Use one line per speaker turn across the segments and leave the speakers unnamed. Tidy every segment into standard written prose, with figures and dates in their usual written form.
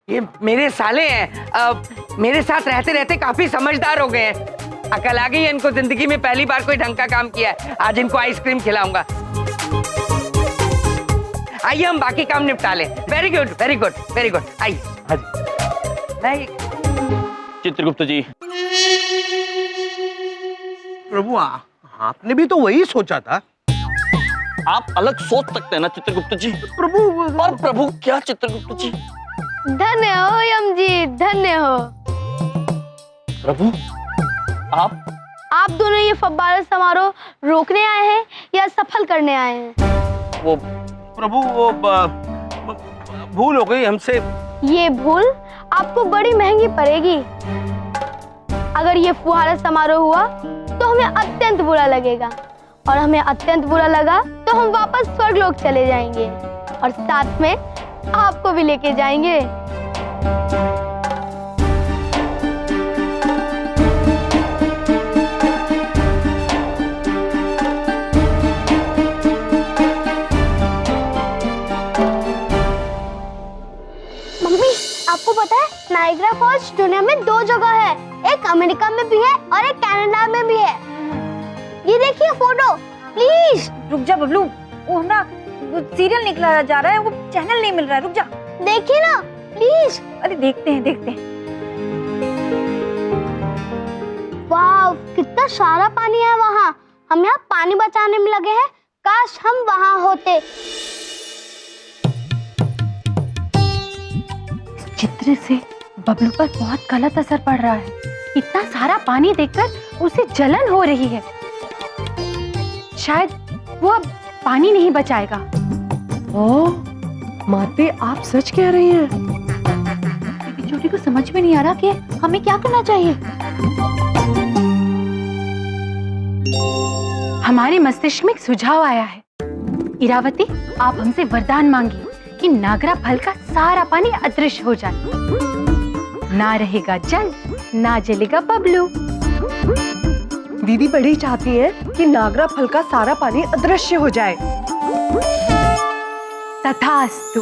ये मेरे साले हैं, मेरे साथ रहते रहते काफी समझदार हो गए हैं। अकल आ गई है इनको, जिंदगी में पहली बार कोई ढंग का काम किया है। आज इनको आइसक्रीम खिलाऊंगा। आइए हम बाकी काम निपटा लें। Very good very good very good. आइए।
चित्रगुप्त जी।
प्रभु आपने भी तो वही सोचा था।
आप अलग सोच सकते हैं ना चित्रगुप्त जी।
प्रभु
और प्रभु क्या चित्रगुप्त जी?
धन्य हो यम जी, धन्य हो।
प्रभु
आप दोनों ये फव्वारा समारोह रोकने आए हैं या सफल करने आए हैं?
वो
प्रभु वो भूल हो गई हमसे।
ये भूल आपको बड़ी महंगी पड़ेगी। अगर ये फुहारा समारोह हुआ तो हमें अत्यंत बुरा लगेगा, और हमें अत्यंत बुरा लगा तो हम वापस स्वर्गलोक चले जाएंगे और साथ में आपको भी लेके जाएंगे। मम्मी, आपको पता है नायग्रा फॉल्स दुनिया में 2 जगह है, एक अमेरिका में भी है और एक कनाडा में भी है। ये देखिए फोटो, प्लीज।
रुक जा बबलू, वो ना सीरियल निकला जा रहा है, वो चैनल नहीं मिल रहा है। रुक जा,
देखिए ना प्लीज।
अरे देखते हैं देखते हैं।
वाव, कितना सारा पानी है वहाँ। हम यहाँ पानी बचाने में लगे हैं, काश हम वहाँ होते।
चित्र से बबलू पर बहुत गलत असर पड़ रहा है। इतना सारा पानी देखकर उसे जलन हो रही है। शायद वो अब पानी नहीं बचाएगा।
ओह, माते आप सच कह रही हैं।
बेबी छोटी को समझ में नहीं आ रहा कि हमें क्या करना चाहिए। हमारे मस्तिष्क में एक सुझाव आया है। इरावती, आप हमसे वरदान मांगिए कि नागरा फल का सारा पानी अदृश्य हो जाए। ना रहेगा जल, ना जलेगा बबलू।
दीदी बड़ी चाहती हैं कि नागरा फल का सारा पानी अदृश्य हो जाए।
तथास्तु।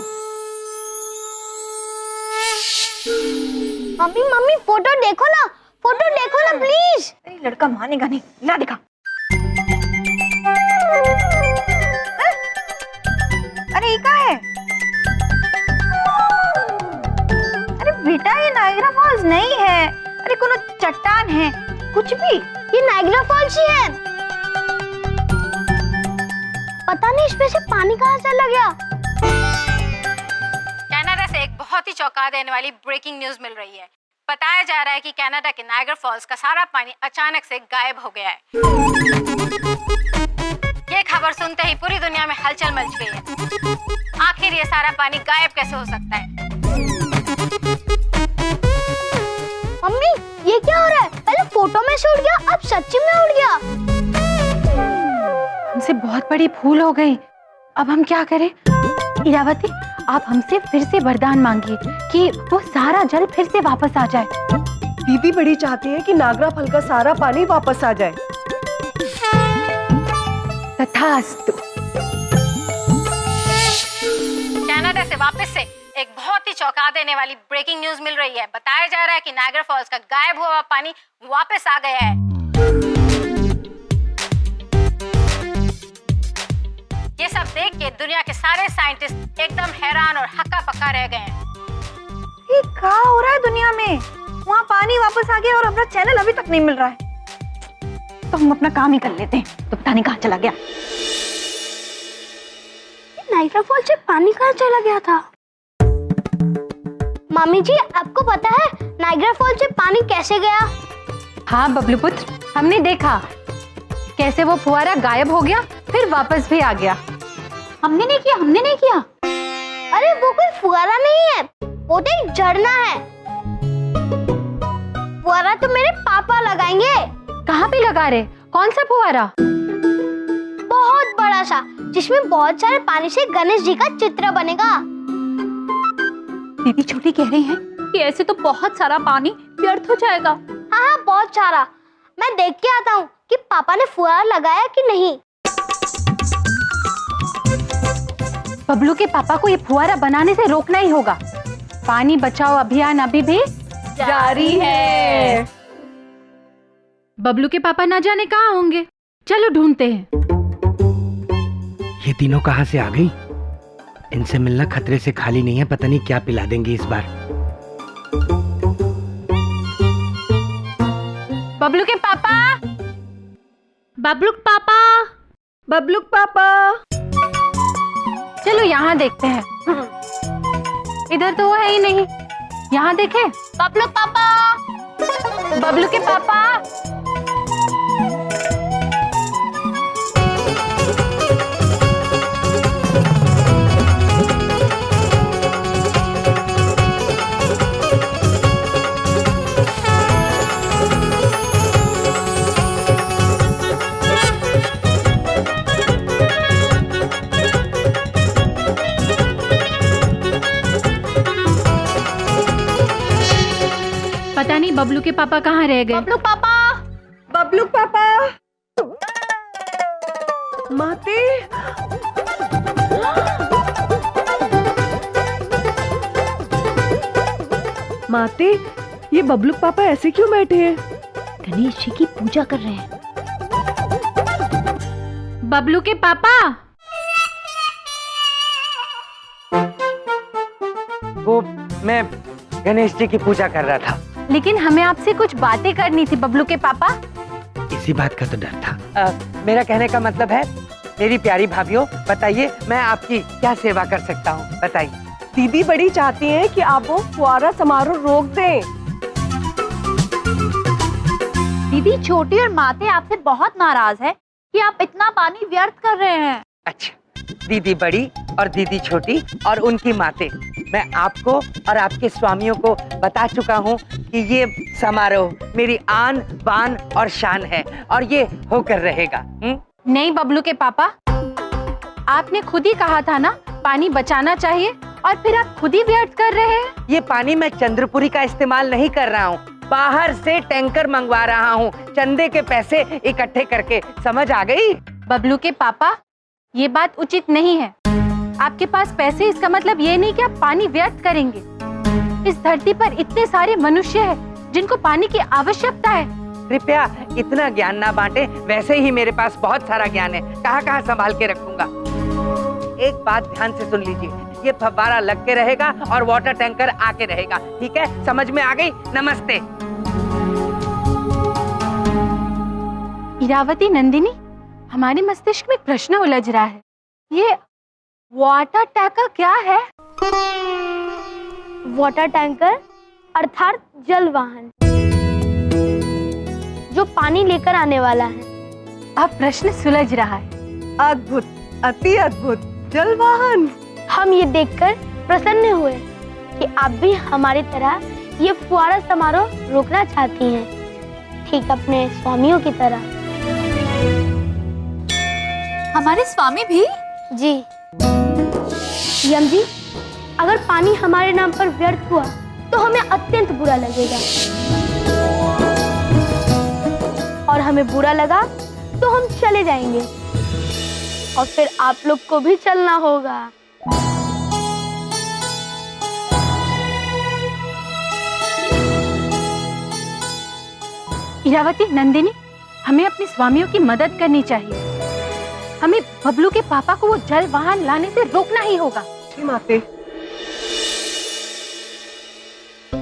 मम्मी मम्मी, फोटो देखो ना, फोटो देखो ना प्लीज।
अरे लड़का मानेगा नहीं, ला दिखा। अरे ये क्या है? अरे बेटा, ये नायग्रा फॉल्स नहीं है। अरे कोनो चट्टान है, कुछ भी।
ये नायग्रा फॉल्स ही है। पता नहीं इसमें से पानी कहाँ से लग गया।
कनाडा से एक बहुत ही चौंका देने वाली ब्रेकिंग न्यूज मिल रही है। बताया जा रहा है कि कनाडा के नायग्रा फॉल्स का सारा पानी अचानक से गायब हो गया है। ये खबर सुनते ही पूरी दुनिया में हलचल मच गई है। आखिर ये सारा पानी गायब कैसे हो सकता है?
मम्मी, ये क्या हो रहा है? पहले फोटो में से उड़ गया, अब सच्ची में उड़ गया।
हमसे बहुत बड़ी भूल हो गई। अब हम क्या करें? इरावती, आप हमसे फिर से वरदान मांगिए कि वो सारा जल फिर से वापस आ जाए।
दीदी बड़ी चाहती है कि नागरा फल का सारा पानी वापस आ जाए।
तथास्तु। कनाडा से वापस से एक बहुत ही चौंका देने वाली ब्रेकिंग न्यूज मिल रही है। बताया जा रहा है कि नायग्रा फॉल्स का गायब हुआ पानी वापस आ गया है। ये सब देख के दुनिया के सारे साइंटिस्ट एकदम हैरान और हक्का पक्का रह गए हैं।
ये क्या हो रहा है दुनिया में? वहाँ पानी वापस आ गया और अपना चैनल अभी तक नहीं मिल रहा है। तो हम अपना काम ही कर लेते हैं। तो पता नहीं कहाँ चला गया।
नायग्रा फॉल्स से पानी कहाँ चला गया था? मामी जी, आपको पता है नायग्रा फॉल्स से पानी कैसे गया?
हाँ बबलू पुत्र, हमने देखा कैसे वो फुहारा गायब हो गया, फिर वापस भी आ गया। हमने नहीं किया।
अरे वो कोई फुहारा नहीं है, वो तो एक झरना है। फुहारा तो मेरे पापा लगाएंगे।
कहाँ पे लगा रहे? कौन सा फुहारा?
बहुत बड़ा सा, जिसमें बहुत सारे पानी से गणेश जी का चित्र बनेगा।
दीदी छोटी कह रही है कि ऐसे तो बहुत सारा पानी व्यर्थ हो जाएगा।
हाँ, बहुत सारा। मैं देख के आता हूँ कि पापा ने फुहारा लगाया कि नहीं।
बबलू के पापा को ये फुहारा बनाने से रोकना ही होगा। पानी बचाओ अभियान अभी भी
जारी है।
बबलू के पापा ना जाने कहाँ होंगे, चलो ढूंढते हैं।
ये तीनों कहाँ से आ गई? इनसे मिलना खतरे से खाली नहीं है, पता नहीं क्या पिला देंगे इस बार।
बबलू के पापा, बबलू के पापा,
बबलू पापा।
चलो यहाँ देखते हैं। इधर तो वो है ही नहीं, यहाँ देखें। बबलू पापा, बबलू के पापा। पता नहीं बबलू के पापा कहाँ रह गए।
बबलू पापा,
बबलू पापा। माते। माते, ये बबलू पापा ऐसे क्यों बैठे हैं?
गणेश जी की पूजा कर रहे हैं।
बबलू के पापा।
वो मैं गणेश जी की पूजा कर रहा था।
लेकिन हमें आपसे कुछ बातें करनी थी बबलू के पापा।
इसी बात का तो डर था। मेरा कहने का मतलब है, मेरी प्यारी भाभीओ, बताइए मैं आपकी क्या सेवा कर सकता हूँ, बताइए।
दीदी बड़ी चाहती हैं कि आप वो फुहारा समारोह रोक दें।
दीदी छोटी और माते आपसे बहुत नाराज है कि आप इतना पानी व्यर्थ कर रहे हैं।
अच्छा, दीदी बड़ी और दीदी छोटी और उनकी माते, मैं आपको और आपके स्वामियों को बता चुका हूँ कि ये समारोह मेरी आन बान और शान है और ये होकर रहेगा।
नहीं बबलू के पापा, आपने खुद ही कहा था ना पानी बचाना चाहिए, और फिर आप खुद ही व्यर्थ कर रहे हैं।
ये पानी मैं चंद्रपुरी का इस्तेमाल नहीं कर रहा हूँ, बाहर से टैंकर मंगवा रहा हूँ, चंदे के पैसे इकट्ठे करके। समझ आ गई?
बबलू के पापा, ये बात उचित नहीं है। आपके पास पैसे, इसका मतलब ये नहीं कि आप पानी व्यर्थ करेंगे। इस धरती पर इतने सारे मनुष्य हैं जिनको पानी की आवश्यकता है।
कृपया इतना ज्ञान ना बांटे, वैसे ही मेरे पास बहुत सारा ज्ञान है, कहाँ कहाँ संभाल के रखूंगा। एक बात ध्यान से सुन लीजिए, ये फव्वारा लग के रहेगा और वाटर टैंकर आके रहेगा, ठीक है? समझ में आ गई? नमस्ते।
इरावती, नंदिनी, हमारे मस्तिष्क में एक प्रश्न उलझ रहा है। ये वाटर टैंकर क्या है?
वाटर टैंकर अर्थात जल वाहन, जो पानी लेकर आने वाला है।
अब प्रश्न सुलझ रहा है।
अद्भुत, अति अद्भुत जल वाहन।
हम ये देखकर प्रसन्न हुए कि आप भी हमारी तरह ये फुहारा समारोह रोकना चाहती हैं, ठीक अपने स्वामियों की तरह।
हमारे स्वामी भी?
जी यम जी, अगर पानी हमारे नाम पर व्यर्थ हुआ तो हमें अत्यंत बुरा लगेगा, और हमें बुरा लगा तो हम चले जाएंगे, और फिर आप लोग को भी चलना होगा।
इरावती, नंदिनी, हमें अपने स्वामियों की मदद करनी चाहिए। हमें बबलू के पापा को वो जल वाहन लाने से रोकना ही होगा।
माते,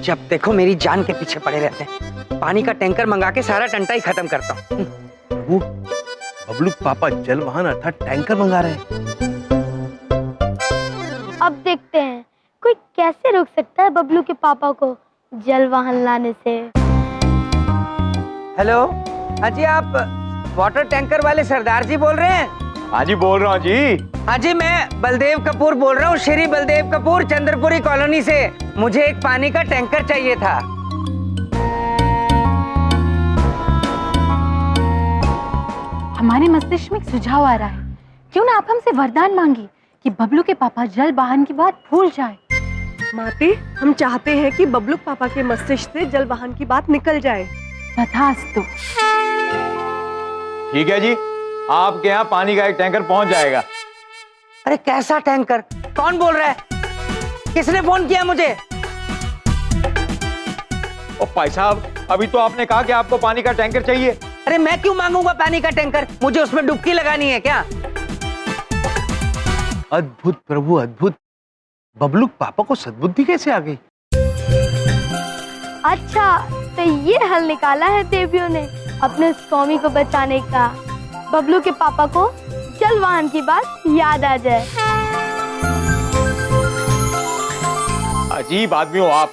जब देखो मेरी जान के पीछे पड़े रहते हैं। पानी का टैंकर मंगा के सारा टंटा ही खत्म करता हूँ।
वो बबलू पापा जल वाहन अर्थात टैंकर मंगा रहे हैं।
अब देखते हैं कोई कैसे रोक सकता है बबलू के पापा को जल वाहन लाने से।
हेलो, हाँ जी, आप वाटर टैंकर वाले सरदार जी बोल रहे हैं?
हाँ जी, बोल रहा हूँ जी।
हाँ जी, मैं बलदेव कपूर बोल रहा हूँ, श्री बलदेव कपूर, चंद्रपुरी कॉलोनी से। मुझे एक पानी का टैंकर चाहिए था।
हमारे मस्तिष्क में एक सुझाव आ रहा है, क्यों ना आप हमसे वरदान मांगी कि बबलू के पापा जल वाहन की बात भूल जाए।
माते, हम चाहते हैं कि बबलू पापा के मस्तिष्क से जल वाहन की बात निकल जाए।
तथास्तु।
ठीक है जी, आपके यहाँ पानी का एक टैंकर पहुंच जाएगा।
अरे कैसा टैंकर? कौन बोल रहा है? किसने फोन किया मुझे?
भाई साहब, अभी तो आपने कहा कि आपको पानी का टैंकर चाहिए।
अरे मैं क्यों मांगूंगा पानी का टैंकर? मुझे उसमें डुबकी लगानी है क्या?
अद्भुत प्रभु अद्भुत। बबलू पापा को सद्बुद्धि कैसे आ गई?
अच्छा, तो ये हल निकाला है देवियों ने अपने स्वामी को बचाने का। बबलू के पापा को जल वाहन की बात याद आ जाए।
अजीब आदमी हो आप।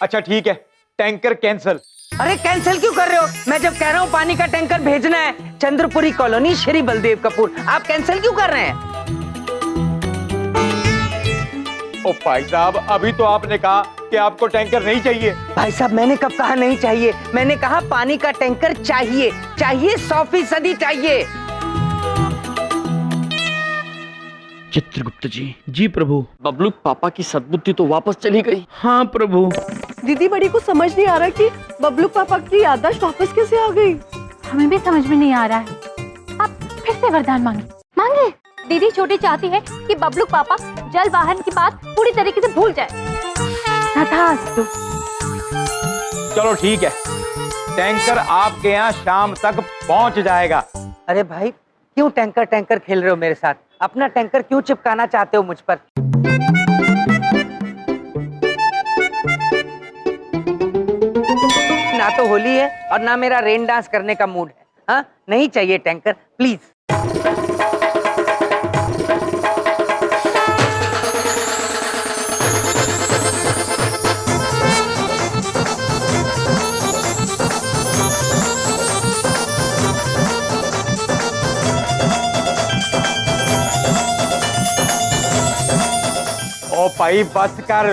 अच्छा ठीक है, टैंकर कैंसिल।
अरे कैंसिल क्यों कर रहे हो? मैं जब कह रहा हूँ पानी का टैंकर भेजना है, चंद्रपुरी कॉलोनी, श्री बलदेव कपूर, आप कैंसिल क्यों कर रहे हैं?
ओ भाई साहब, अभी तो आपने कहा कि आपको टैंकर नहीं चाहिए।
भाई साहब, मैंने कब कहा नहीं चाहिए? मैंने कहा पानी का टैंकर चाहिए, चाहिए, 100% चाहिए।
चित्रगुप्त जी,
जी प्रभु।
बबलू पापा की सद्बुद्धि तो वापस चली गई।
हाँ प्रभु।
दीदी बड़ी को समझ नहीं आ रहा कि बबलू पापा की याददाश्त वापस कैसे आ गई।
हमें भी समझ में नहीं आ रहा है। आप फिर से वरदान मांगे।
मांगे। दीदी छोटी चाहती है कि बबलू पापा जल वाहन की बात पूरी तरीके से भूल जाए।
तथास्तु।
चलो ठीक है, टैंकर आपके यहाँ शाम तक पहुँच जाएगा।
अरे भाई, क्यों टैंकर टैंकर खेल रहे हो मेरे साथ? अपना टैंकर क्यों चिपकाना चाहते हो मुझ पर? ना तो होली है और ना मेरा रेन डांस करने का मूड है। हाँ, नहीं चाहिए टैंकर, प्लीज।
ओ भाई बस कर,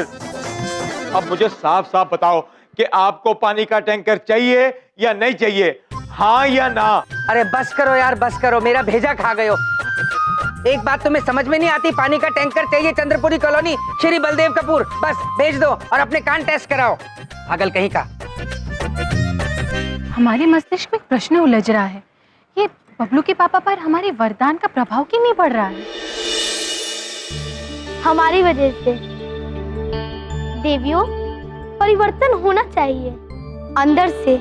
अब मुझे साफ साफ बताओ कि आपको पानी का टैंकर चाहिए या नहीं चाहिए, हाँ या ना?
अरे बस करो यार, बस करो, मेरा भेजा खा गए हो। एक बात तुम्हें समझ में नहीं आती? पानी का टैंकर चाहिए, चंद्रपुरी कॉलोनी, श्री बलदेव कपूर, बस भेज दो और अपने कान टेस्ट कराओ। पागल कहीं का।
हमारे मस्तिष्क में एक प्रश्न उलझ रहा है। ये बबलू के पापा पर हमारे वरदान का प्रभाव क्यों नहीं पड़ रहा है?
हमारी वजह से। देवियों, परिवर्तन होना चाहिए, अंदर से,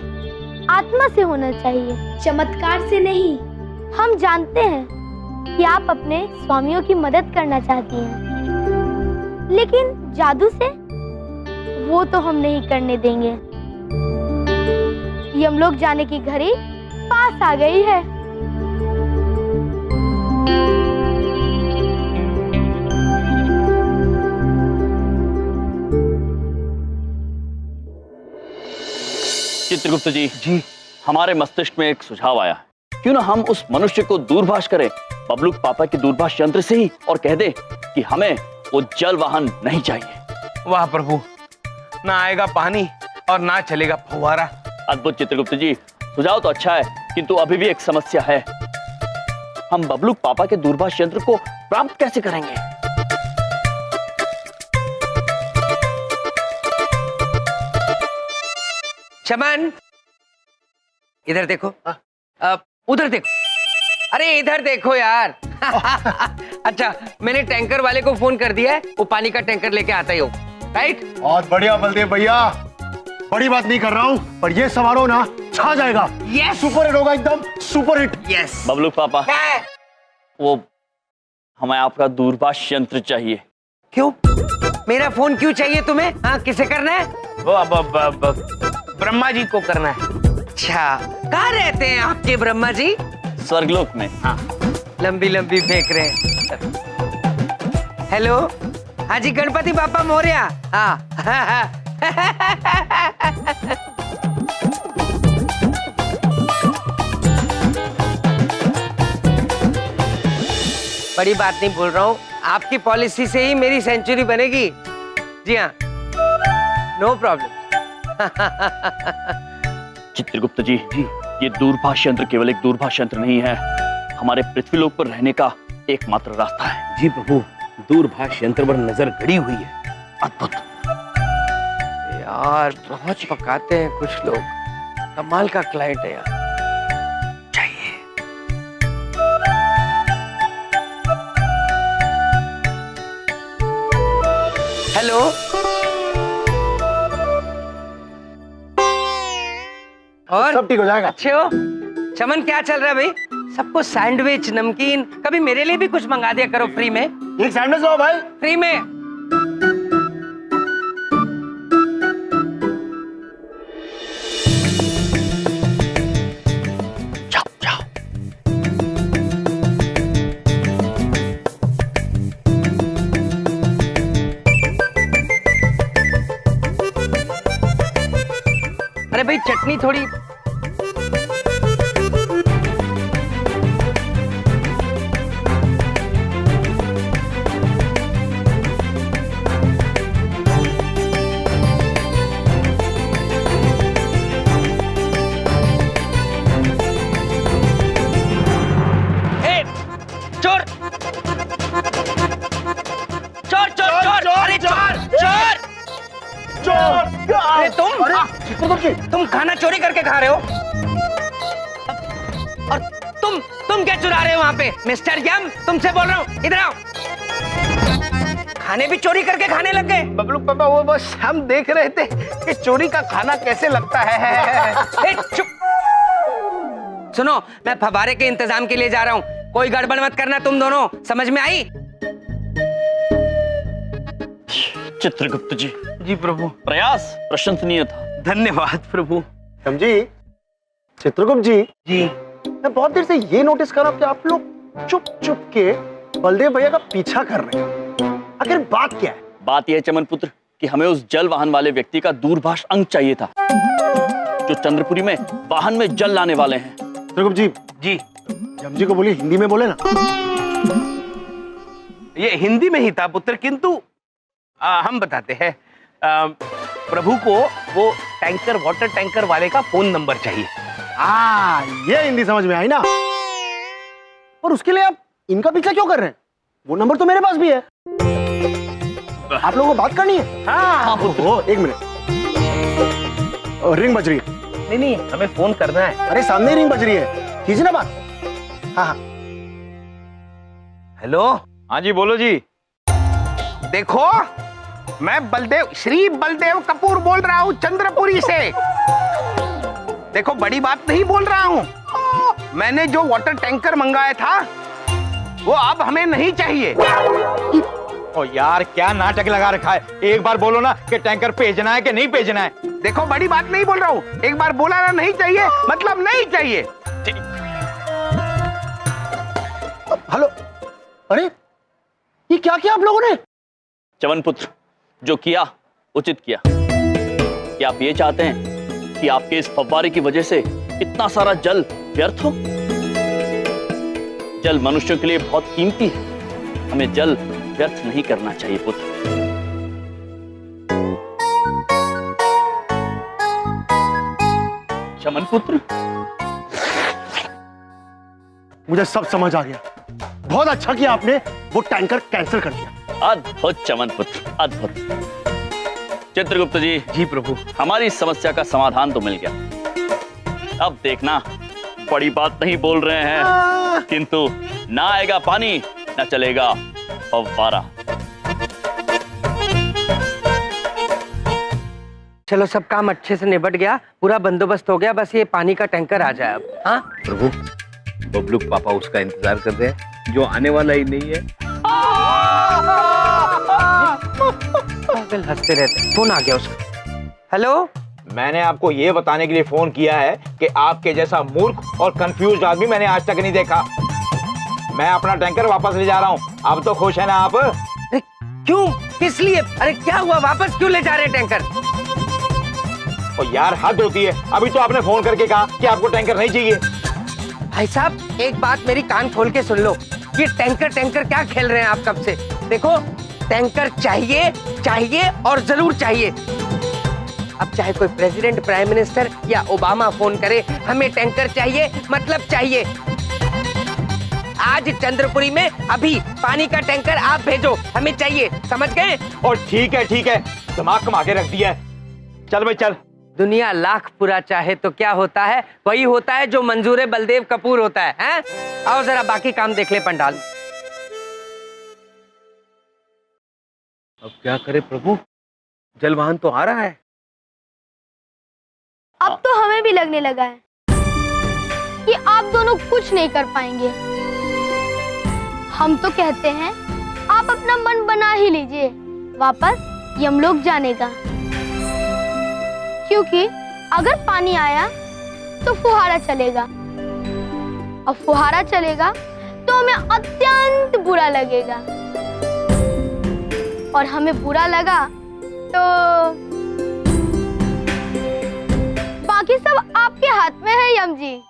आत्मा से होना चाहिए, चमत्कार से नहीं। हम जानते हैं कि आप अपने स्वामियों की मदद करना चाहती हैं, लेकिन जादू से वो तो हम नहीं करने देंगे। यमलोक जाने की घड़ी पास आ गई है।
चित्रगुप्त जी,
जी।
हमारे मस्तिष्क में एक सुझाव आया है। क्यों ना हम उस मनुष्य को दूरभाष करें बबलू पापा के दूरभाष यंत्र से ही और कह दे कि हमें वो जल वाहन नहीं चाहिए।
वाह प्रभु, ना आएगा पानी और ना चलेगा फव्वारा।
अद्भुत चित्रगुप्त जी, सुझाव तो अच्छा है, किंतु अभी भी एक समस्या है। हम बबलू पापा के दूरभाष यंत्र को प्राप्त कैसे करेंगे?
चमन, इधर देखो। उधर देखो। अरे इधर देखो यार। अच्छा, मैंने टैंकर वाले को फोन कर दिया है, वो पानी का टैंकर लेके आता ही हो, राइट?
बहुत बढ़िया बलदेव भैया, बड़ी बात नहीं कर रहा हूँ, पर ये समारोह ना छा जाएगा।
यस,
सुपर हिट होगा, एकदम सुपर हिट।
यस।
बबलू पापा, वो हमें आपका दूरभाष यंत्र चाहिए।
क्यों? मेरा फोन क्यों चाहिए तुम्हें? हाँ, किसे करना है?
वो अब ब्रह्मा जी को करना है।
अच्छा, कहाँ रहते हैं आपके ब्रह्मा जी?
स्वर्गलोक में।
हाँ, लंबी लंबी फेंक रहे हैं। हेलो, हाँ जी, गणपति बापा मोरया। हाँ। बड़ी बात नहीं बोल रहा हूँ, आपकी पॉलिसी से ही मेरी सेंचुरी बनेगी। जी हाँ, नो प्रॉब्लम।
चित्रगुप्त जी, ये दूरभाष यंत्र केवल एक दूरभाष यंत्र नहीं है, हमारे पृथ्वीलोक पर रहने का एकमात्र रास्ता है।
जी प्रभु, दूरभाष यंत्र पर नजर गड़ी हुई है।
अद्भुत।
यार बहुत पकाते हैं कुछ लोग, कमाल का क्लाइंट है यार। चाहिए। हेलो, और
सब ठीक हो जाएगा।
अच्छे हो? चमन क्या चल रहा है भाई? सबको सैंडविच, नमकीन, कभी मेरे लिए भी कुछ मंगा दिया करो फ्री में।
एक सैंडविच लो भाई।
फ्री में।
जाओ जाओ।
अरे भाई चटनी थोड़ी। ए, चोर चोर चोर चोर, अरे चोर चोर। अरे तुम खाना चोरी करके खा रहे हो? और तुम क्या चुरा रहे हो वहां पे? मिस्टर यम, तुमसे बोल रहा हूँ, इधर आओ। खाने भी चोरी करके खाने लग गए?
बबलू पापा वो बस हम देख रहे थे कि चोरी का खाना कैसे लगता है।
ए, चुप। सुनो, मैं फव्वारे के इंतजाम के लिए जा रहा हूँ, कोई गड़बड़ मत करना तुम दोनों, समझ में आई?
चित्रगुप्त जी,
जी प्रभु।
प्रयास प्रशंसनीय था।
धन्यवाद प्रभु।
समझी चित्रगुप्त जी,
जी
मैं बहुत देर से ये नोटिस कर रहा हूँ कि आप लोग चुप चुप के बलदेव भैया का पीछा कर रहे हैं। आखिर बात क्या है?
बात यह है चमन पुत्र कि हमें उस जल वाहन वाले व्यक्ति का दूरभाष अंक चाहिए था जो चंद्रपुरी में वाहन में जल लाने वाले हैं।
चित्रगुप्त जी,
जी
जम जी को बोलिए हिंदी में बोले ना।
ये हिंदी में ही था पुत्र, किंतु हम बताते हैं। प्रभु को वो टैंकर, वाटर टैंकर वाले का फोन नंबर चाहिए।
ये हिंदी समझ में आई ना। और उसके लिए आप इनका पीछा क्यों कर रहे हैं? वो नंबर तो मेरे पास भी है। आप लोगों को बात करनी है।
हाँ
ओ, एक मिनट। रिंग बज रही है।
नहीं नहीं, हमें फोन करना है।
अरे सामने रिंग बज रही है, कीजिए ना बात। हाँ हाँ।
हेलो,
हाँ जी बोलो जी।
देखो मैं श्री बलदेव कपूर बोल रहा हूँ चंद्रपुरी से। देखो बड़ी बात नहीं बोल रहा हूँ। मैंने जो वाटर टैंकर मंगाया था वो अब हमें नहीं चाहिए।
ओ यार क्या नाटक लगा रखा है, एक बार बोलो ना कि टैंकर भेजना है कि नहीं भेजना है।
देखो बड़ी बात नहीं बोल रहा हूँ, एक बार बोला ना नहीं चाहिए मतलब नहीं चाहिए।
हेलो, अरे ये क्या किया आप लोगों ने?
चमन पुत्र, जो किया उचित किया। क्या आप ये चाहते हैं कि आपके इस फव्वारे की वजह से इतना सारा जल व्यर्थ हो? जल मनुष्यों के लिए बहुत कीमती है, हमें जल व्यर्थ नहीं करना चाहिए पुत्र। चमन पुत्र,
मुझे सब समझ आ गया। बहुत अच्छा किया आपने वो टैंकर कैंसिल कर दिया।
अद्भुत चमन पुत्र, अद्भुत। चित्रगुप्त जी,
जी प्रभु।
हमारी इस समस्या का समाधान तो मिल गया। अब देखना, बड़ी बात नहीं बोल रहे हैं, किंतु ना आएगा पानी ना चलेगा फव्वारा।
चलो, सब काम अच्छे से निपट गया, पूरा बंदोबस्त हो गया, बस ये पानी का टैंकर आ जाए अब। हाँ
प्रभु, बबलू पापा उसका इंतजार कर रहे हैं जो आने वाला ही नहीं है।
पागल हंसते रहते। फोन आ गया उसका। हेलो,
मैंने आपको ये बताने के लिए फोन किया है कि आपके जैसा मूर्ख और कंफ्यूज आदमी मैंने आज तक नहीं देखा। मैं अपना टैंकर वापस ले जा रहा हूँ, अब तो खुश है ना आप?
अरे क्यों, किस लिए? अरे क्या हुआ, वापस क्यों ले जा रहे हैं टैंकर?
और यार हद होती है, अभी तो आपने फोन करके कहा कि आपको टैंकर नहीं चाहिए।
भाई साहब, एक बात मेरी कान खोल के सुन लो, ये टैंकर टैंकर क्या खेल रहे हैं आप कब से? देखो, टैंकर चाहिए चाहिए और जरूर चाहिए। अब चाहे कोई प्रेसिडेंट, प्राइम मिनिस्टर या ओबामा फोन करे, हमें टैंकर चाहिए मतलब चाहिए। आज चंद्रपुरी में अभी पानी का टैंकर आप भेजो, हमें चाहिए, समझ गए?
और ठीक है, दिमाग कमा के रख दिया है। चल भाई चल।
दुनिया लाख पूरा चाहे तो क्या होता है, वही होता है जो मंजूर बलदेव कपूर होता है, हैं? आओ जरा बाकी काम देख ले पंडाल।
अब क्या करे प्रभु, जल वाहन तो आ रहा है।
अब तो हमें भी लगने लगा है कि आप दोनों कुछ नहीं कर पाएंगे। हम तो कहते हैं आप अपना मन बना ही लीजिए, वापस यमलोक जाने का। क्योंकि अगर पानी आया तो फुहारा चलेगा, और फुहारा चलेगा तो हमें अत्यंत बुरा लगेगा, और हमें बुरा लगा तो बाकी सब आपके हाथ में है यम जी।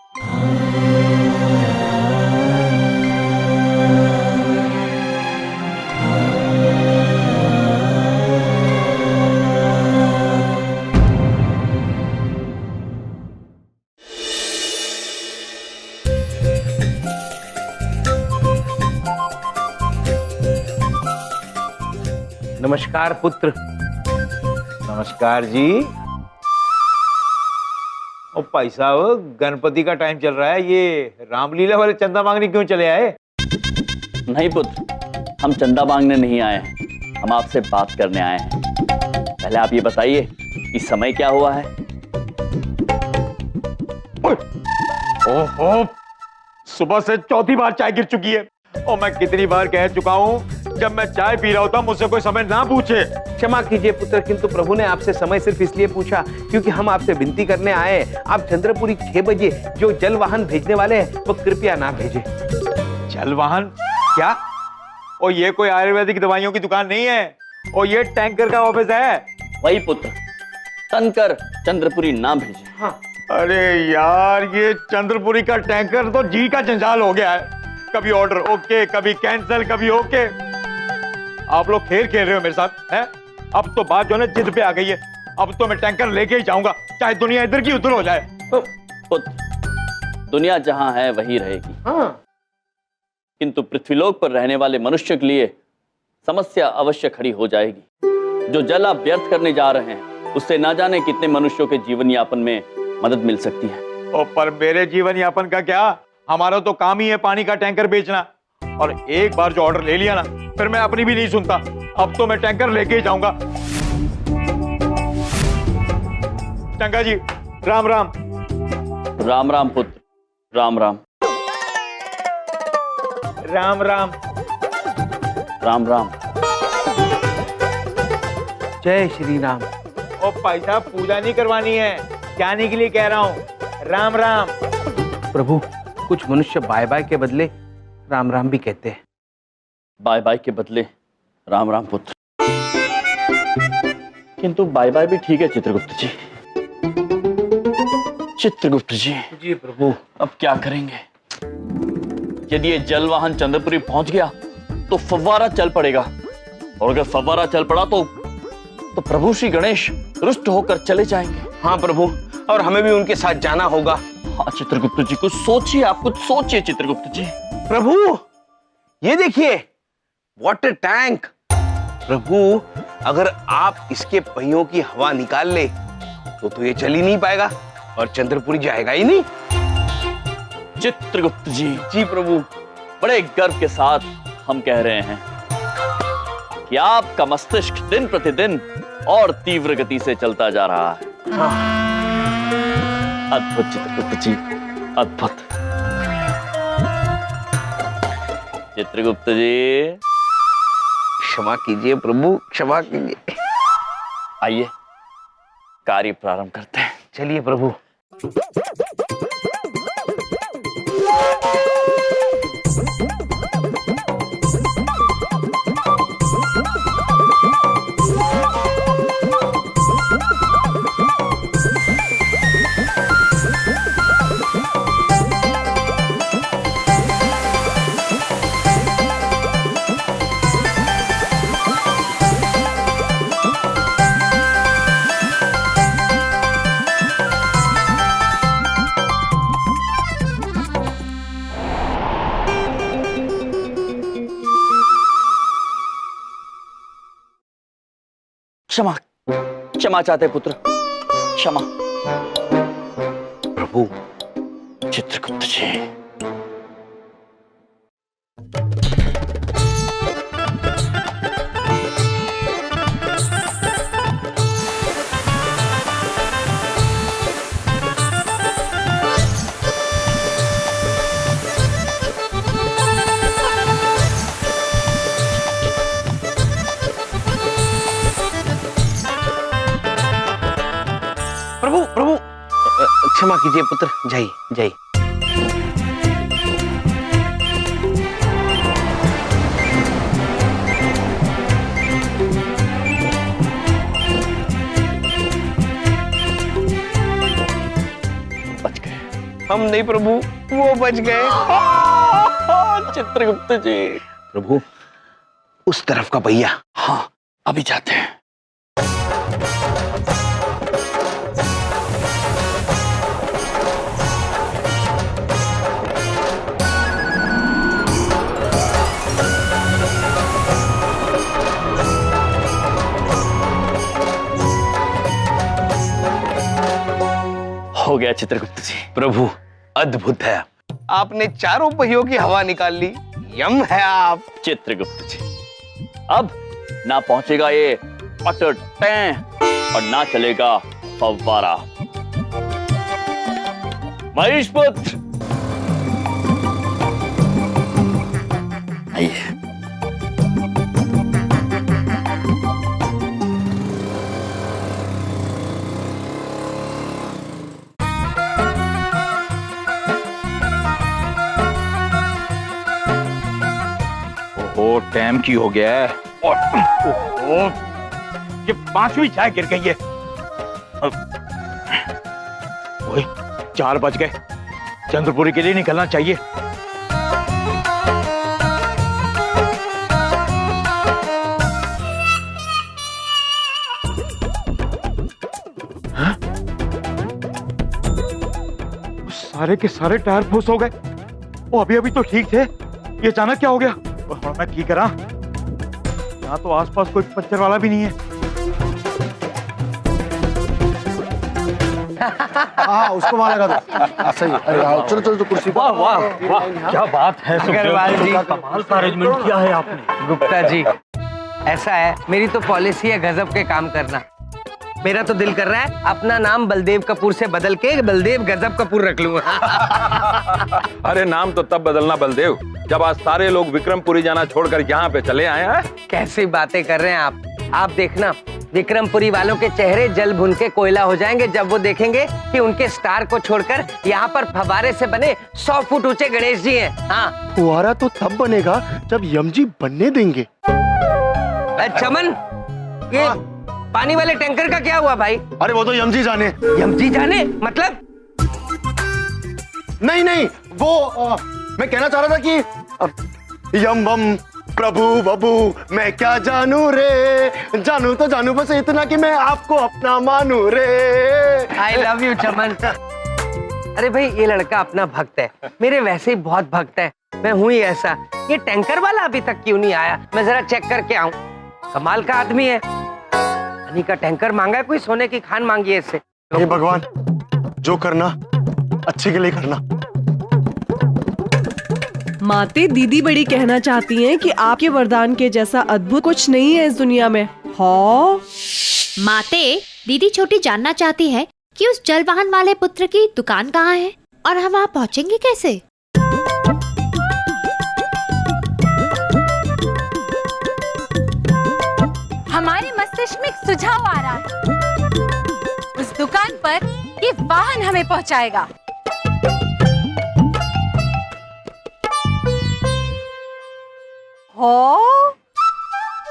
नमस्कार पुत्र।
नमस्कार जी। ओ भाई साहब, गणपति का टाइम चल रहा है, ये रामलीला वाले चंदा मांगने क्यों चले आए?
नहीं पुत्र, हम चंदा मांगने नहीं आए हैं, हम आपसे बात करने आए हैं। पहले आप ये बताइए कि समय क्या हुआ है?
ओहो, सुबह से चौथी बार चाय गिर चुकी है, और मैं कितनी बार कह चुका हूँ जब मैं चाय पी रहा होता मुझसे कोई समय ना पूछे।
क्षमा कीजिए पुत्र, किंतु प्रभु ने आपसे समय सिर्फ इसलिए पूछा क्योंकि हम आपसे विनती करने आए हैं। आप चंद्रपुरी 6 बजे जो जल वाहन भेजने वाले हैं वो कृपया ना भेजें।
जल वाहन? क्या? और ये कोई आयुर्वेदिक दवाइयों की दुकान नहीं है, और ये टैंकर का ऑफिस है।
वही पुत्र, तनकर चंद्रपुरी ना भेजे।
हाँ।
अरे यार, ये चंद्रपुरी का टैंकर तो जी का जंजाल हो गया है। कभी ऑर्डर ओके, कभी कैंसिल, कभी ओके। आप लोग खेल खेल रहे हो मेरे साथ, हैं? अब तो बात जो है जिद पे आ गई है। अब तो मैं टैंकर लेके ही जाऊंगा, चाहे दुनिया इधर की उधर हो जाए।
पुत्र, दुनिया जहां है वही रहेगी।
हाँ।
किंतु पृथ्वीलोक पर रहने वाले मनुष्य के लिए समस्या अवश्य खड़ी हो जाएगी। जो जल आप व्यर्थ करने जा रहे हैं उससे ना जाने कितने मनुष्यों के जीवन यापन में मदद मिल सकती है।
और पर मेरे जीवन यापन का क्या? हमारा तो काम ही है पानी का टैंकर बेचना, और एक बार जो ऑर्डर ले लिया ना, फिर मैं अपनी भी नहीं सुनता। अब तो मैं टैंकर लेके ही जाऊंगा। टंगा जी, राम राम।
राम राम पुत्र, राम राम।
राम राम।
राम राम।
जय श्री राम।
ओ भाई साहब, पूजा नहीं करवानी है, जाने के लिए कह रहा हूँ। राम राम।
प्रभु, कुछ मनुष्य बाय बाय के बदले राम राम भी कहते हैं।
बाय बाय के बदले राम राम पुत्र। किंतु बाय बाय भी ठीक है चित्रगुप्त जी। चित्रगुप्त जी।
जी प्रभु।
अब क्या करेंगे? यदि ये जल वाहन चंद्रपुरी पहुंच गया तो फव्वारा चल पड़ेगा, और अगर फव्वारा चल पड़ा तो प्रभु श्री गणेश रुष्ट होकर चले जाएंगे।
हाँ प्रभु, और हमें भी उनके साथ जाना होगा।
हाँ चित्रगुप्त जी, कुछ सोचिए, आप कुछ सोचिए चित्रगुप्त जी।
प्रभु, ये देखिए वाटर टैंक। प्रभु, अगर आप इसके पहियों की हवा निकाल ले तो ये चल ही नहीं पाएगा और चंद्रपुरी जाएगा ही नहीं।
चित्रगुप्त जी।
जी प्रभु।
बड़े गर्व के साथ हम कह रहे हैं कि आपका मस्तिष्क दिन प्रतिदिन और तीव्र गति से चलता जा रहा है। अद्भुत चित्रगुप्त जी, अद्भुत। चित्रगुप्त जी,
क्षमा कीजिए प्रभु, क्षमा कीजिए।
आइए कार्य प्रारंभ करते हैं।
चलिए प्रभु।
क्षमा, क्षमा चाहते पुत्र, क्षमा।
प्रभु।
चित्रगुप्त जी।
प्रभु प्रभु क्षमा कीजिए पुत्र, जय जय।
बच गए।
हम नहीं प्रभु, वो बच गए।
चित्रगुप्त जी।
प्रभु उस तरफ का भैया।
हाँ, अभी जाते हैं। हो गया चित्रगुप्त जी।
प्रभु अद्भुत है, आपने चारों पहियों की हवा निकाल ली। यम है आप।
चित्रगुप्त जी, अब ना पहुंचेगा ये वाटर टैंक और ना चलेगा फव्वारा। महेशपुत्र, आइए।
ओ टाइम की हो गया है। ओहो, ये 5वीं चाय गिर गई है। ओए, 4 बज गए। चंद्रपुरी के लिए निकलना चाहिए। हाँ? सारे के सारे टायर फूस हो गए। वो अभी अभी तो ठीक थे, ये अचानक क्या हो गया? और मैं ठीक करा। यहाँ तो आसपास कोई पंचर वाला भी नहीं है।
हाँ उसको वहां लगा दो। सही है। अरे आओ, चलो चलो तो कुर्सी।
वाह वाह वाह, क्या बात है
अग्रवाल जी।
कमाल का अरेंजमेंट किया है आपने।
गुप्ता जी, ऐसा है, मेरी तो पॉलिसी है गजब के काम करना। मेरा तो दिल कर रहा है अपना नाम बलदेव कपूर से बदल के बलदेव गजब कपूर रख लूंगा।
अरे नाम तो तब बदलना बलदेव जब आज सारे लोग विक्रमपुरी जाना छोड़कर यहाँ पे चले आए हैं।
कैसी बातें कर रहे हैं आप देखना, विक्रमपुरी वालों के चेहरे जल भुन के कोयला हो जाएंगे जब वो देखेंगे कि उनके स्टार को छोड़कर यहाँ पर फव्वारे से बने 100 फुट ऊंचे गणेश जी हैं। हाँ,
फुहारा तो तब बनेगा जब यमजी बनने देंगे।
चमन, ये पानी वाले टैंकर का क्या हुआ भाई?
अरे वो तो यमजी जाने।
यमजी जाने मतलब?
नहीं नहीं, वो मैं कहना चाह रहा था कि यम बम प्रभु बबू मैं क्या जानू रे, जानू तो जानू बस इतना कि मैं आपको अपना मानू रे।
आई लव यू चमन। अरे भाई, ये लड़का अपना भक्त है, मेरे वैसे ही बहुत भक्त है, मैं हूं ही ऐसा। ये टैंकर वाला अभी तक क्यों नहीं आया? मैं जरा चेक करके आऊं। कमाल का आदमी है, पानी का टैंकर मांगा है, कोई सोने की खान मांगी है इससे।
हे भगवान, जो करना अच्छे के लिए करना।
माते दीदी बड़ी कहना चाहती हैं कि आपके वरदान के जैसा अद्भुत कुछ नहीं है इस दुनिया में। हाँ
माते दीदी छोटी जानना चाहती है कि उस जलवाहन वाले पुत्र की दुकान कहाँ है और हम वहाँ पहुँचेंगे कैसे?
हमारे मस्तिष्क में एक सुझाव आ रहा है। उस दुकान पर ये वाहन हमें पहुंचाएगा।
हाँ,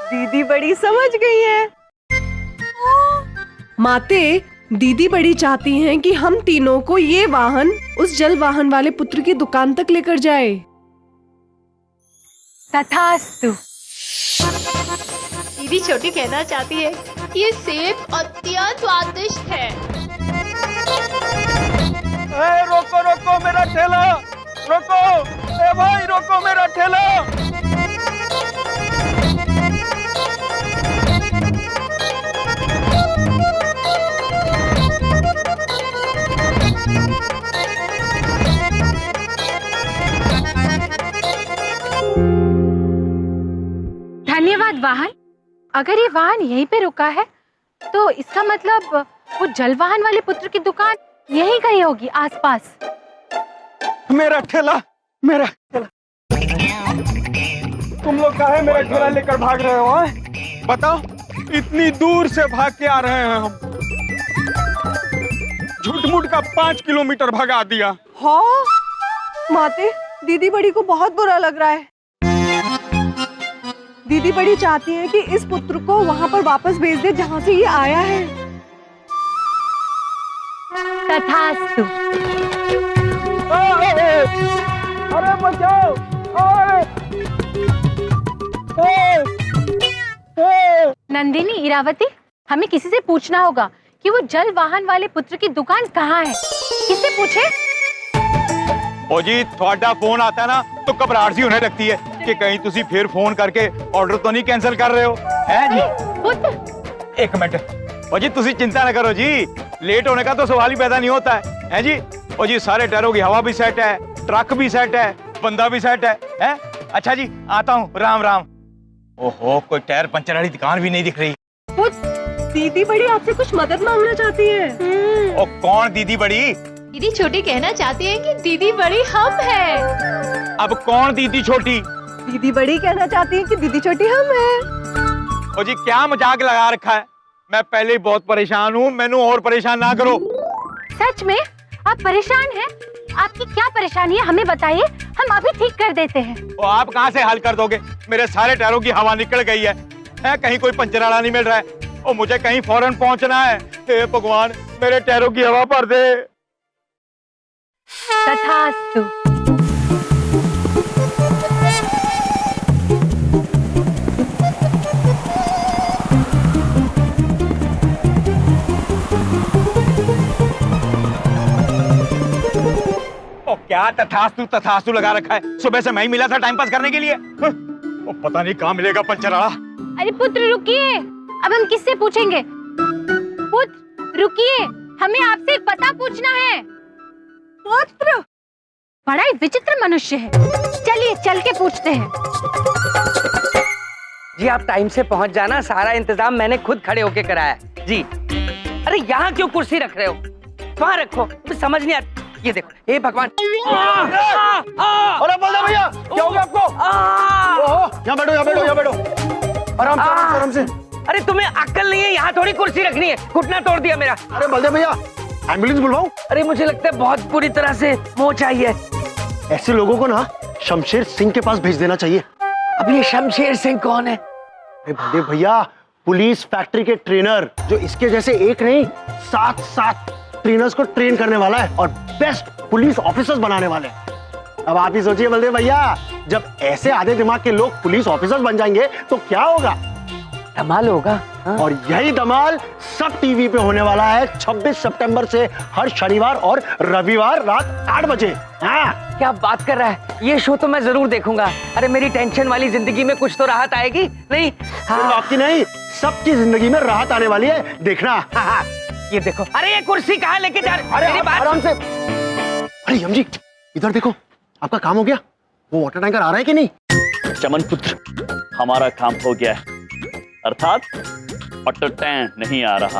दीदी बड़ी समझ गई है। माते दीदी बड़ी चाहती हैं कि हम तीनों को ये वाहन उस जल वाहन वाले पुत्र की दुकान तक लेकर जाए।
तथास्तु।
दीदी छोटी कहना चाहती है कि ये सेब अत्यंत स्वादिष्ट है।
रोको रोको मेरा ठेला, रोको, ए भाई रोको मेरा ठेला।
धन्यवाद वाहन। अगर ये वाहन यहीं पे रुका है तो इसका मतलब वो जलवाहन वाले पुत्र की दुकान यहीं कहीं होगी आसपास।
मेरा ठेला, मेरा ठेला। तुम लोग काहे मेरा ठेला लेकर भाग रहे हो? बताओ, इतनी दूर से भाग के आ रहे हैं हम।
पूरा 5 किलोमीटर भगा दिया।
हाँ माते, दीदी बड़ी को बहुत बुरा लग रहा है। दीदी बड़ी चाहती है कि इस पुत्र को वहाँ पर वापस भेज दे जहाँ से ये आया है।
तथास्तु।
अरे बचाओ!
नंदिनी, इरावती, हमें किसी से पूछना होगा कि वो जल वाहन वाले पुत्र की दुकान कहाँ है। किससे पूछे?
ओ जी, थोड़ा फोन आता है ना तो घबराहट सी होने लगती है कि कहीं तुसी फिर फोन करके ऑर्डर तो नहीं कैंसिल कर रहे हो, हैं जी?
पुत्र,
एक मिनट। ओ जी, तुसी चिंता न करो जी, लेट होने का तो सवाल ही पैदा नहीं होता है, हैं जी? ओ जी, सारे टायरों की हवा भी सेट है, ट्रक भी सेट है, बंदा भी सेट है, हैं? अच्छा जी, आता हूँ, राम राम। ओहो, कोई टायर पंचर वाली दुकान भी नहीं दिख रही।
दीदी बड़ी आपसे कुछ मदद मांगना चाहती है।
ओ कौन दीदी बड़ी?
दीदी छोटी कहना चाहती है कि दीदी बड़ी हम है।
अब कौन दीदी छोटी?
दीदी बड़ी कहना चाहती है कि दीदी छोटी हम है।
ओ जी, क्या मजाक लगा रखा है? मैं पहले ही बहुत परेशान हूँ, मैनू और परेशान ना करो।
सच में आप परेशान हैं? आपकी क्या परेशानी है हमें बताइए, हम अभी ठीक कर देते हैं।
ओ आप कहाँ से हल कर दोगे? मेरे सारे टायरों की हवा निकल गई है, कहीं कोई पंचर वाला नहीं मिल रहा है। और मुझे कहीं फौरन पहुंचना है। हे भगवान, मेरे टायरों की हवा भर दे।
तथास्तु।
ओ क्या तथास्तु तथास्तु लगा रखा है? सुबह से मैं ही मिला था टाइम पास करने के लिए। ओ पता नहीं कहाँ मिलेगा पंचर वाला।
अरे पुत्र रुकिए, अब हम किससे पूछेंगे? पुत्र रुकिए, हमें आपसे पता पूछना है। पुत्र बड़ा ही विचित्र मनुष्य है, चलिए चल के पूछते हैं।
जी आप टाइम से पहुंच जाना, सारा इंतजाम मैंने खुद खड़े होके कराया है। जी अरे यहाँ क्यों कुर्सी रख रहे हो? वहाँ रखो, मुझे समझ नहीं आता। ये देखो, हे भगवान।
अरे बलदेव भैया, क्या हो गया आपको? यहाँ बैठो, यहाँ बैठो, यहाँ बैठो। आराम से, आराम से।
अरे तुम्हें अक्ल नहीं है, यहाँ थोड़ी कुर्सी रखनी है। घुटना तोड़ दिया मेरा।
अरे बलदेव भैया, एम्बुलेंस बुलवाऊं?
अरे मुझे लगता है बहुत बुरी तरह से मोच आई है।
ऐसे लोगों को ना शमशेर सिंह के पास भेज देना चाहिए।
अब ये शमशेर सिंह कौन है?
अरे बलदेव भैया, पुलिस फैक्ट्री के ट्रेनर, जो इसके जैसे एक नहीं 7 ट्रेनर्स को ट्रेन करने वाला है और बेस्ट पुलिस ऑफिसर्स बनाने वाले हैं। अब आप ही सोचिए बलदेव भैया, जब ऐसे आधे दिमाग के लोग पुलिस ऑफिसर्स बन जाएंगे तो क्या होगा?
धमाल होगा। हाँ? और
यही धमाल सब टीवी पे होने वाला है 26 सितंबर से हर शनिवार और रविवार रात 8 बजे। हाँ,
क्या बात कर रहा है? ये शो तो मैं जरूर देखूंगा। अरे मेरी टेंशन वाली जिंदगी में कुछ तो राहत आएगी। नहीं
सिर्फ आपकी नहीं, सबकी जिंदगी में राहत आने वाली है, देखना।
हाँ, ये देखो। अरे ये कुर्सी कहाँ लेके जा रहे?
अरे आराम से। अरे यमजी, इधर देखो, आपका काम हो गया? वो वाटर टैंकर आ रहा है कि नहीं?
चमन पुत्र, हमारा काम हो गया है, अर्थात वाटर टैंक नहीं आ रहा।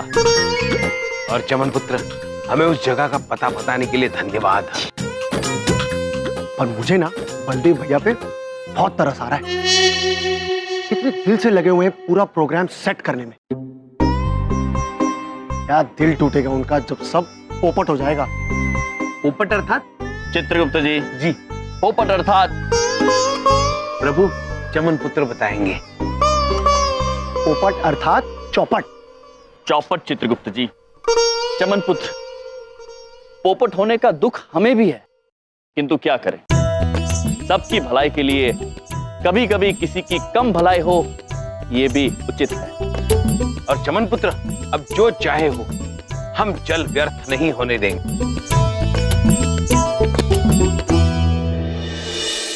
और चमन पुत्र, हमें उस जगह का पता बताने के लिए धन्यवाद।
और मुझे ना बलदेव भैया पे बहुत तरस आ रहा है। कितने दिल से लगे हुए हैं पूरा प्रोग्राम सेट करने में। क्या दिल टूटेगा उनका जब सब पोपट हो जाएगा।
पोपट अर्थात?
चित्रगुप्त जी, पोपट अर्थात
प्रभु चमन पुत्र बताएंगे।
पोपट अर्थात चौपट।
चौपट चित्रगुप्त जी। चमन पुत्र, पोपट होने का दुख हमें भी है, किंतु क्या करें, सबकी भलाई के लिए कभी कभी किसी की कम भलाई हो, ये भी उचित है।
और चमन पुत्र, अब जो चाहे हो, हम जल व्यर्थ नहीं होने देंगे।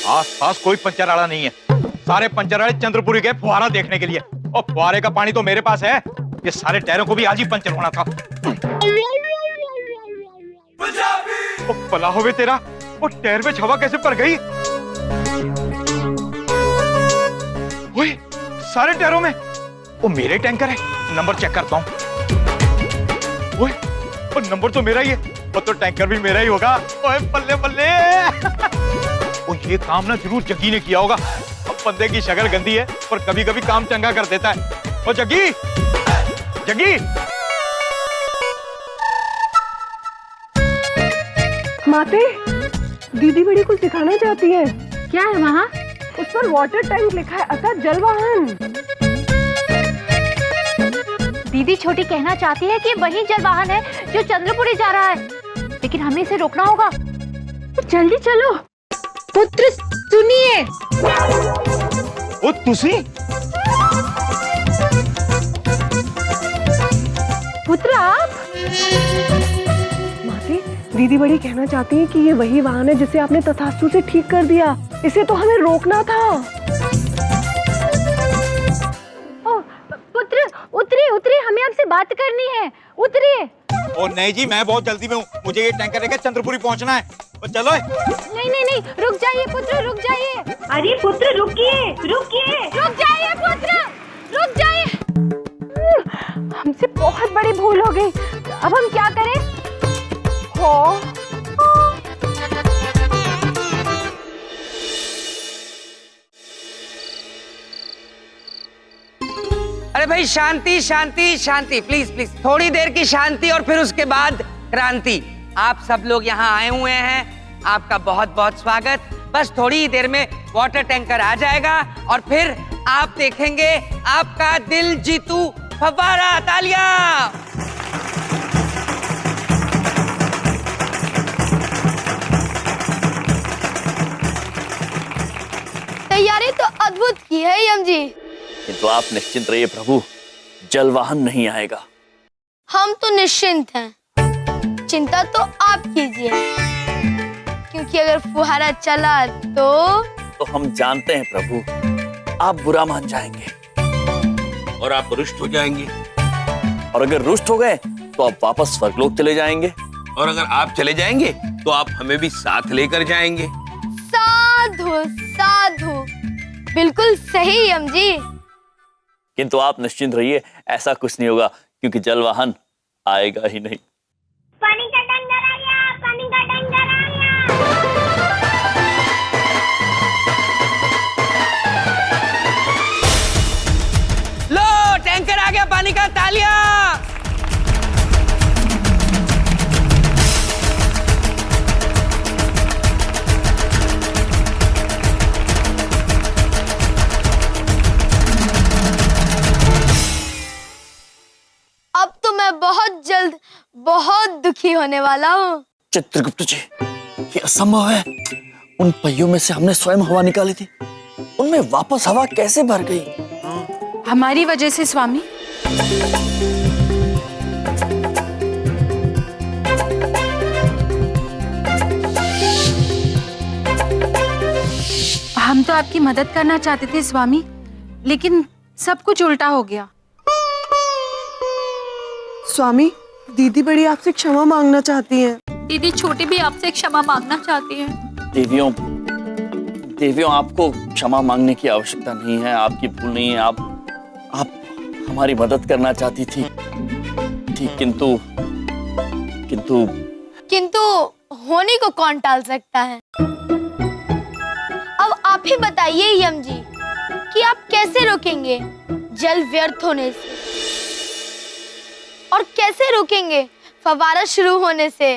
आस पास कोई पंचर वाला नहीं है, सारे पंचर वाले चंद्रपुरी गए फुहारा देखने के लिए। और फुहारे का पानी तो मेरे पास है, ये सारे टायरों को भी आज ही पंचर होना था। ओ पला होवे तेरा, वो टायर में हवा कैसे भर गई? ओए, सारे टायरों में वो मेरे टैंकर है, नंबर चेक करता हूँ। ओए, वो नंबर तो मेरा ही है, वो तो टैंकर भी मेरा ही होगा। ओए बल्ले बल्ले। ओ ये काम ना जरूर जग्गी ने किया होगा। अब बंदे की शक्ल गंदी है पर कभी कभी काम चंगा कर देता है। ओ जग्गी, जग्गी।
माते, दीदी बड़ी कुछ दिखाना चाहती है।
क्या है वहाँ?
उस पर वाटर टैंक लिखा है, अर्थात जल वाहन।
दीदी छोटी कहना चाहती है कि वही जल वाहन है जो चंद्रपुरी जा रहा है, लेकिन हमें इसे रोकना होगा। तो जल्दी चलो। पुत्र सुनिए।
ओ तुसी?
पुत्र आप?
माते, दीदी बड़ी कहना चाहती है कि ये वही वाहन है जिसे आपने तथास्तु से ठीक कर दिया। इसे तो हमें रोकना था।
ओ, पुत्र उतरिए उतरिए, हमें आपसे बात करनी है। उतरिए।
ओ नहीं जी, मैं बहुत जल्दी में हूँ, मुझे ये टैंकर लेकर चंद्रपुरी पहुँचना है। ओ चलो।
नहीं नहीं नहीं, रुक जाइए पुत्र, रुक जाइए।
अरे पुत्र रुकिए, रुकिए।
रुक जाइए पुत्र, रुक जाइए। हमसे बहुत बड़ी भूल हो गई। अब हम क्या करें?
अरे भाई शांति शांति शांति, प्लीज प्लीज, थोड़ी देर की शांति और फिर उसके बाद क्रांति। आप सब लोग यहाँ आए हुए हैं, आपका बहुत बहुत स्वागत। बस थोड़ी ही देर में वाटर टैंकर आ जाएगा और फिर आप देखेंगे आपका दिल जीतू फव्वारा। तालियां।
तैयारी तो अद्भुत की है यम जी।
किंतु आप निश्चिंत रहिए प्रभु, जल वाहन नहीं आएगा।
हम तो निश्चिंत हैं, चिंता तो आप कीजिए, क्योंकि अगर फुहारा चला तो
हम जानते हैं प्रभु, आप बुरा मान जाएंगे
और आप रुष्ट हो जाएंगे।
और अगर रुष्ट हो गए तो आप वापस स्वर्गलोक चले जाएंगे।
और अगर आप चले जाएंगे तो आप हमें भी साथ लेकर जाएंगे।
साधु साधु, बिल्कुल सही यम जी।
किंतु आप निश्चिंत रहिए, ऐसा कुछ नहीं होगा, क्योंकि जल वाहन आएगा ही नहीं।
पानी का टैंकर आ गया, पानी का टैंकर आ गया।
लो, टैंकर आ गया पानी का। तालियां।
अब तो मैं बहुत जल्द बहुत दुखी होने वाला हूँ।
चित्रगुप्त जी, ये असंभव है। उन पहियों में से हमने स्वयं हवा निकाली थी, उनमें वापस हवा कैसे भर गई?
हमारी वजह से स्वामी। हम तो आपकी मदद करना चाहते थे स्वामी, लेकिन सब कुछ उल्टा हो गया।
स्वामी, दीदी बड़ी आपसे क्षमा मांगना चाहती हैं।
दीदी छोटी भी आपसे क्षमा मांगना चाहती है।
देवियों, आपको क्षमा मांगने की आवश्यकता नहीं है। आपकी भूल नहीं है। आप हमारी मदद करना चाहती थी,
किंतु होने को कौन टाल सकता है? अब आप ही बताइए यम जी कि आप कैसे रोकेंगे जल व्यर्थ होने से, और कैसे रोकेंगे फव्वारा शुरू होने से?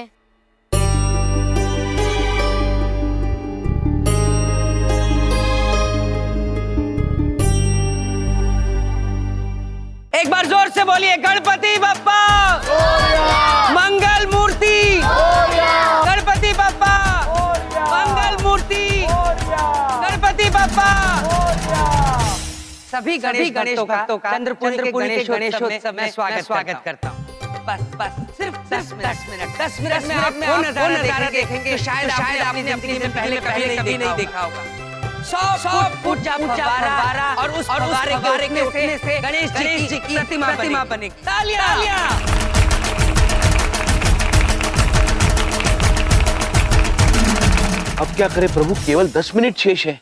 एक बार जोर से बोलिए, गणपति बप्पा मंगल मूर्ति। गणपति बप्पा मंगल मूर्ति। गणपति बप्पा। सभी गणेश भक्तों का चंद्रपुरी के गणेशोत्सव में स्वागत करता हूँ। बस सिर्फ 10 मिनट में आप वो नजारा देखेंगे शायद आपने अपनी जिंदगी में पहले कभी नहीं देखा होगा। 100 फुट फव्वारा और उस फव्वारे के उठने से गणेश जी की प्रतिमा बनेगी। तालियां।
अब क्या करें प्रभु, केवल 10 मिनट शेष है।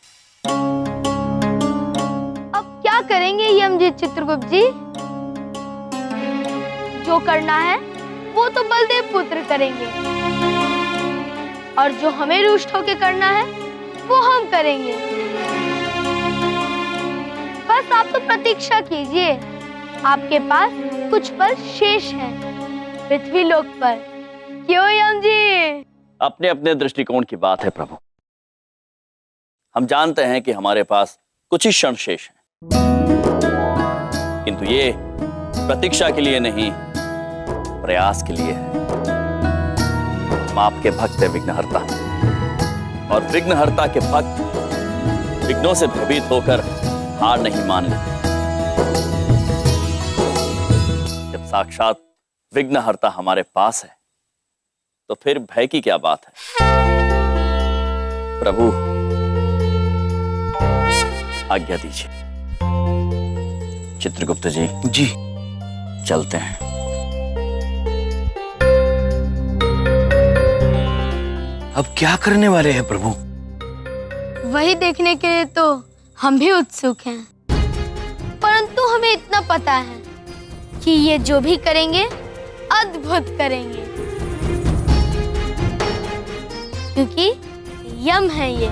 अब क्या करेंगे यम जी चित्रगुप्त जी? जो करना है वो तो बलदेव पुत्र करेंगे, और जो हमें रुष्ट होके करना है वो हम करेंगे। बस आप तो प्रतीक्षा कीजिए, आपके पास कुछ पल शेष हैं पृथ्वी लोक पर। क्यों यम जी?
अपने अपने दृष्टिकोण की बात है प्रभु। हम जानते हैं कि हमारे पास कुछ ही क्षण शेष हैं, किंतु ये प्रतीक्षा के लिए नहीं, प्रयास के लिए है। हम आपके भक्त हैं विघ्नहर्ता, और विघ्नहर्ता के भक्त विघ्नों से भयभीत होकर हार नहीं मान लेते। जब साक्षात विघ्नहर्ता हमारे पास है तो फिर भय की क्या बात है। प्रभु आज्ञा दीजिए। चित्रगुप्त जी
जी
चलते हैं।
अब क्या करने वाले हैं प्रभु?
वही देखने के लिए तो हम भी उत्सुक हैं, परंतु हमें इतना पता है कि ये जो भी करेंगे अद्भुत करेंगे, क्योंकि यम है ये।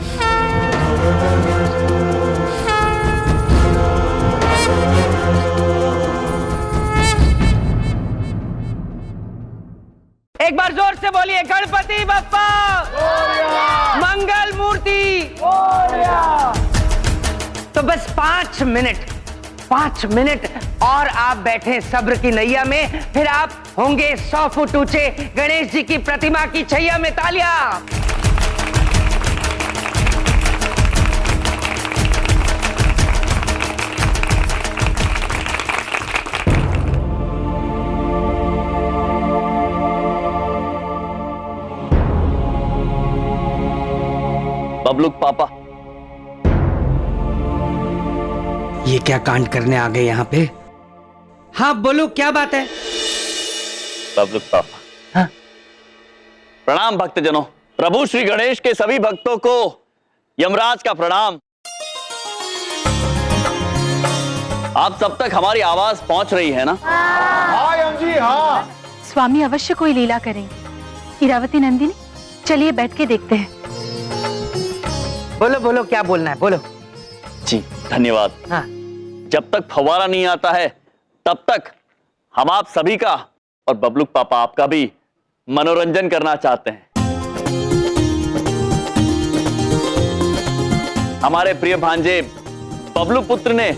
एक बार जोर से बोलिए गणपति बप्पा मंगल मूर्ति। तो बस 5 मिनट और आप बैठे सब्र की नैया में, फिर आप होंगे 100 फुट ऊंचे गणेश जी की प्रतिमा की छैया में। तालियां।
बबलूक पापा,
ये क्या कांड करने आ गए यहाँ पे? हाँ बोलो, क्या बात है?
बबलूक पापा, हाँ? प्रणाम भक्तजनों। प्रभु श्री गणेश के सभी भक्तों को यमराज का प्रणाम। आप सब तक हमारी आवाज पहुंच रही है ना?
हाँ यम जी, हाँ।
स्वामी अवश्य कोई लीला करेंगे। इरावती नंदिनी, चलिए बैठ के देखते हैं।
बोलो बोलो, क्या बोलना है, बोलो।
जी धन्यवाद।
हाँ।
जब तक फव्वारा नहीं आता है तब तक हम आप सभी का और बबलूक पापा आपका भी मनोरंजन करना चाहते हैं। हमारे प्रिय भांजे बबलू पुत्र ने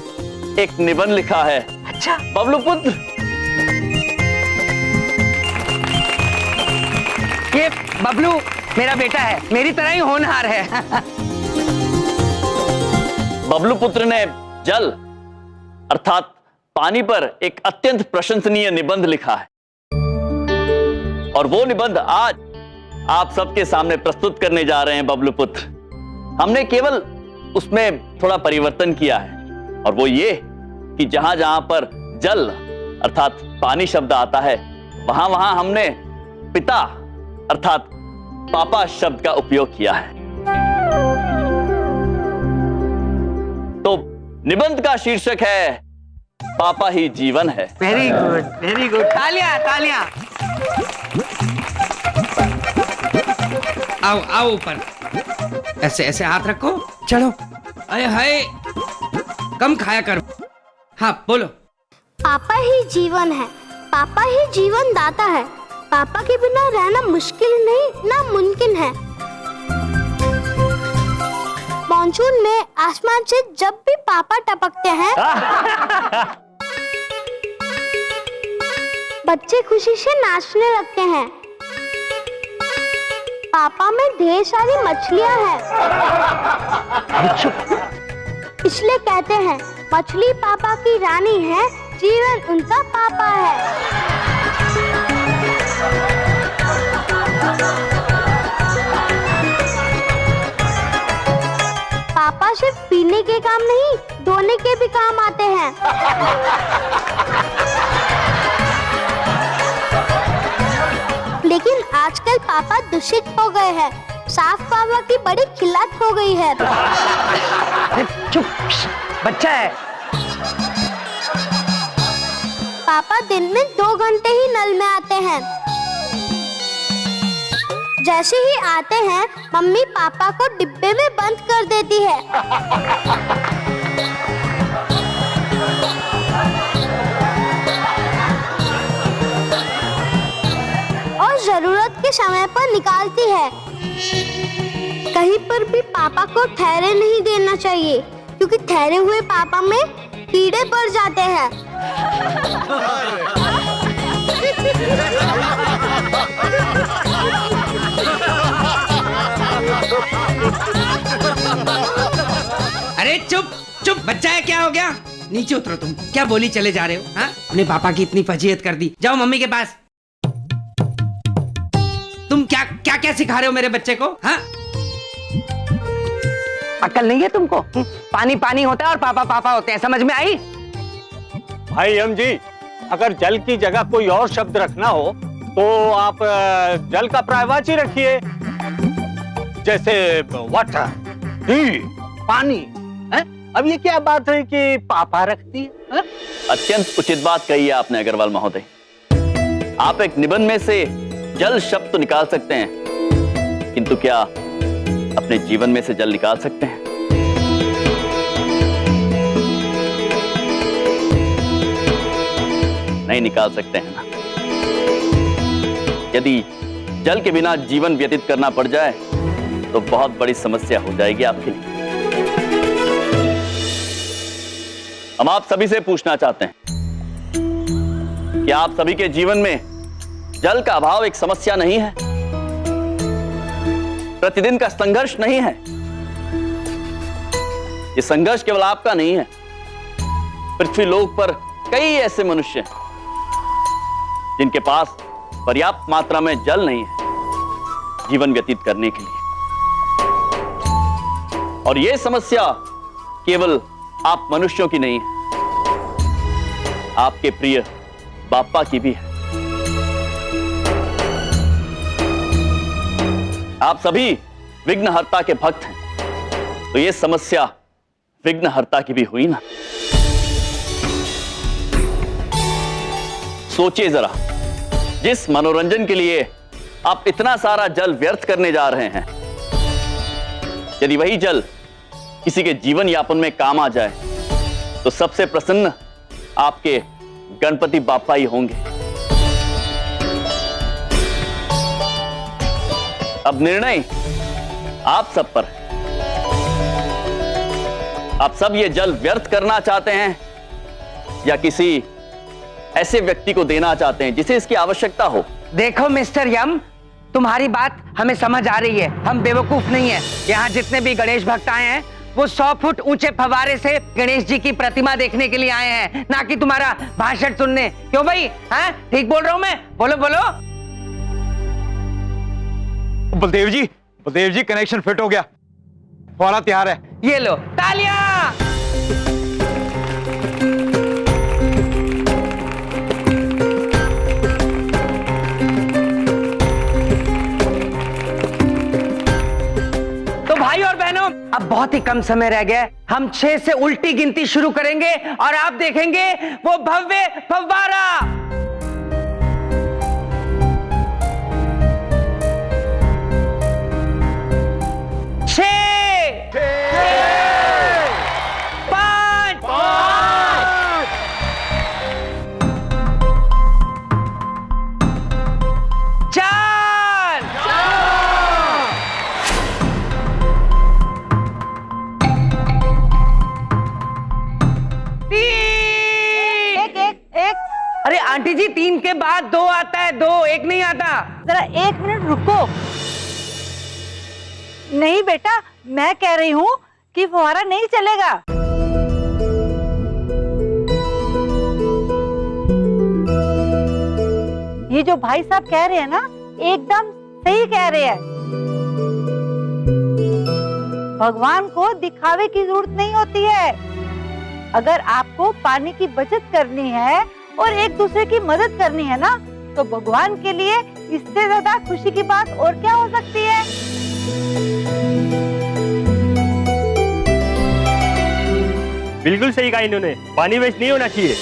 एक निबंध लिखा है।
अच्छा।
बबलू पुत्र,
ये बबलू मेरा बेटा है, मेरी तरह ही होनहार है।
बबलू पुत्र ने जल अर्थात पानी पर एक अत्यंत प्रशंसनीय निबंध लिखा है, और वो निबंध आज आप सबके सामने प्रस्तुत करने जा रहे हैं बबलू पुत्र। हमने केवल उसमें थोड़ा परिवर्तन किया है, और वो ये कि जहां जहां पर जल अर्थात पानी शब्द आता है, वहां वहां हमने पिता अर्थात पापा शब्द का उपयोग किया है। तो निबंध का शीर्षक है पापा ही जीवन है।
Very good, very good. तालियां तालियां। आओ आओ ऊपर, ऐसे ऐसे हाथ रखो, चलो। अरे हाय, कम खाया कर। हाँ बोलो।
पापा ही जीवन है, पापा ही जीवन दाता है। पापा के बिना रहना मुश्किल नहीं, नामुमकिन है। मानसून में आसमान से जब भी पापा टपकते हैं, बच्चे खुशी से नाचने लगते हैं। पापा में ढेर सारी मछलियां हैं, इसलिए कहते हैं मछली पापा की रानी है, जीवन उनका पापा है। पापा सिर्फ पीने के काम नहीं, धोने के भी काम आते हैं। लेकिन आजकल पापा दूषित हो गए हैं, साफ पापा की बड़ी खिल्लत हो गई है।
चुप, बच्चा है।
पापा दिन में 2 घंटे ही नल में आते हैं। जैसे ही आते हैं, मम्मी पापा को डिब्बे में बंद कर देती है। और और जरूरत के समय पर निकालती है। कहीं पर भी पापा को ठहरे नहीं देना चाहिए, क्योंकि ठहरे हुए पापा में कीड़े पड़ जाते हैं।
अरे चुप चुप, बच्चा है, क्या हो गया? नीचे उतरो तुम, क्या बोली चले जा रहे हो? हाँ, अपने पापा की इतनी फजीहत कर दी, जाओ मम्मी के पास। तुम क्या क्या क्या सिखा रहे हो मेरे बच्चे को? हाँ, अक्ल नहीं है तुमको? पानी पानी होता है और पापा पापा होते हैं, समझ में आई?
भाई हम जी, अगर जल की जगह कोई और शब्द रखना हो तो आप जल का पर्यायवाची रखिए, जैसे वाटर, टी, पानी। अब ये क्या बात है कि पापा रखती है?
अत्यंत उचित बात कही है आपने अग्रवाल महोदय। आप एक निबंध में से जल शब्द तो निकाल सकते हैं, किंतु क्या अपने जीवन में से जल निकाल सकते हैं? नहीं निकाल सकते हैं ना। यदि जल के बिना जीवन व्यतीत करना पड़ जाए तो बहुत बड़ी समस्या हो जाएगी आपके लिए। हम आप सभी से पूछना चाहते हैं कि आप सभी के जीवन में जल का अभाव एक समस्या नहीं है? प्रतिदिन का संघर्ष नहीं है? ये संघर्ष केवल आपका नहीं है, पृथ्वी लोक पर कई ऐसे मनुष्य हैं जिनके पास पर्याप्त मात्रा में जल नहीं है जीवन व्यतीत करने के लिए। और यह समस्या केवल आप मनुष्यों की नहीं है, आपके प्रिय बाप्पा की भी है। आप सभी विघ्नहर्ता के भक्त हैं, तो यह समस्या विघ्नहर्ता की भी हुई ना। सोचिए जरा, जिस मनोरंजन के लिए आप इतना सारा जल व्यर्थ करने जा रहे हैं, यदि वही जल किसी के जीवन यापन में काम आ जाए तो सबसे प्रसन्न आपके गणपति बाप्पा ही होंगे। अब निर्णय आप सब पर है। आप सब ये जल व्यर्थ करना चाहते हैं या किसी ऐसे व्यक्ति को देना चाहते हैं जिसे इसकी आवश्यकता हो?
देखो मिस्टर यम, तुम्हारी बात हमें समझ आ रही है, हम बेवकूफ नहीं है। यहाँ जितने भी गणेश भक्त आए हैं वो 100 फुट ऊंचे फव्वारे से गणेश जी की प्रतिमा देखने के लिए आए हैं, ना कि तुम्हारा भाषण सुनने। क्यों भाई? हैं? ठीक बोल रहा हूं मैं? बोलो बोलो।
बलदेव जी कनेक्शन फिट हो गया, फव्वारा तैयार है।
ये लो तालियां। तो भाई और बहनों, अब बहुत ही कम समय रह गया है। हम 6 से उल्टी गिनती शुरू करेंगे और आप देखेंगे वो भव्य फव्वारा। 6, 5, 4, 3।
एक
अरे आंटी जी, 3 के बाद 2 आता है, 2, 1 नहीं आता।
जरा 1 मिनट रुको। नहीं बेटा, मैं कह रही हूँ कि फव्वारा नहीं चलेगा। ये जो भाई साहब कह रहे हैं ना, एकदम सही कह रहे हैं। भगवान को दिखावे की जरूरत नहीं होती है। अगर आपको पानी की बचत करनी है और एक दूसरे की मदद करनी है ना, तो भगवान के लिए इससे ज्यादा खुशी की बात और क्या हो सकती है?
बिल्कुल सही कहा इन्होंने, पानी वेस्ट नहीं होना चाहिए।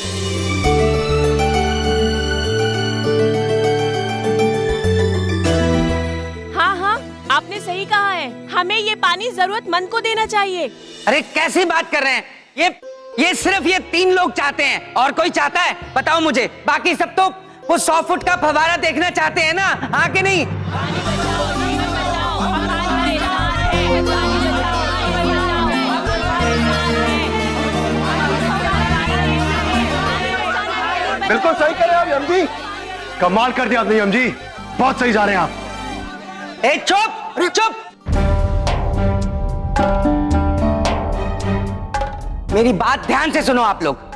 हाँ हाँ, आपने सही कहा है, हमें ये पानी जरूरतमंद को देना चाहिए।
अरे कैसी बात कर रहे हैं? ये सिर्फ ये 3 लोग चाहते हैं, और कोई चाहता है? बताओ मुझे। बाकी सब तो वो 100 फुट का फव्वारा देखना चाहते हैं ना, हाँ कि नहीं?
बिल्कुल सही कह रहे हैं आप यम जी, कमाल कर दिया आपने यम जी, बहुत सही जा रहे हैं आप।
ए चुप चुप, मेरी बात ध्यान से सुनो आप लोग।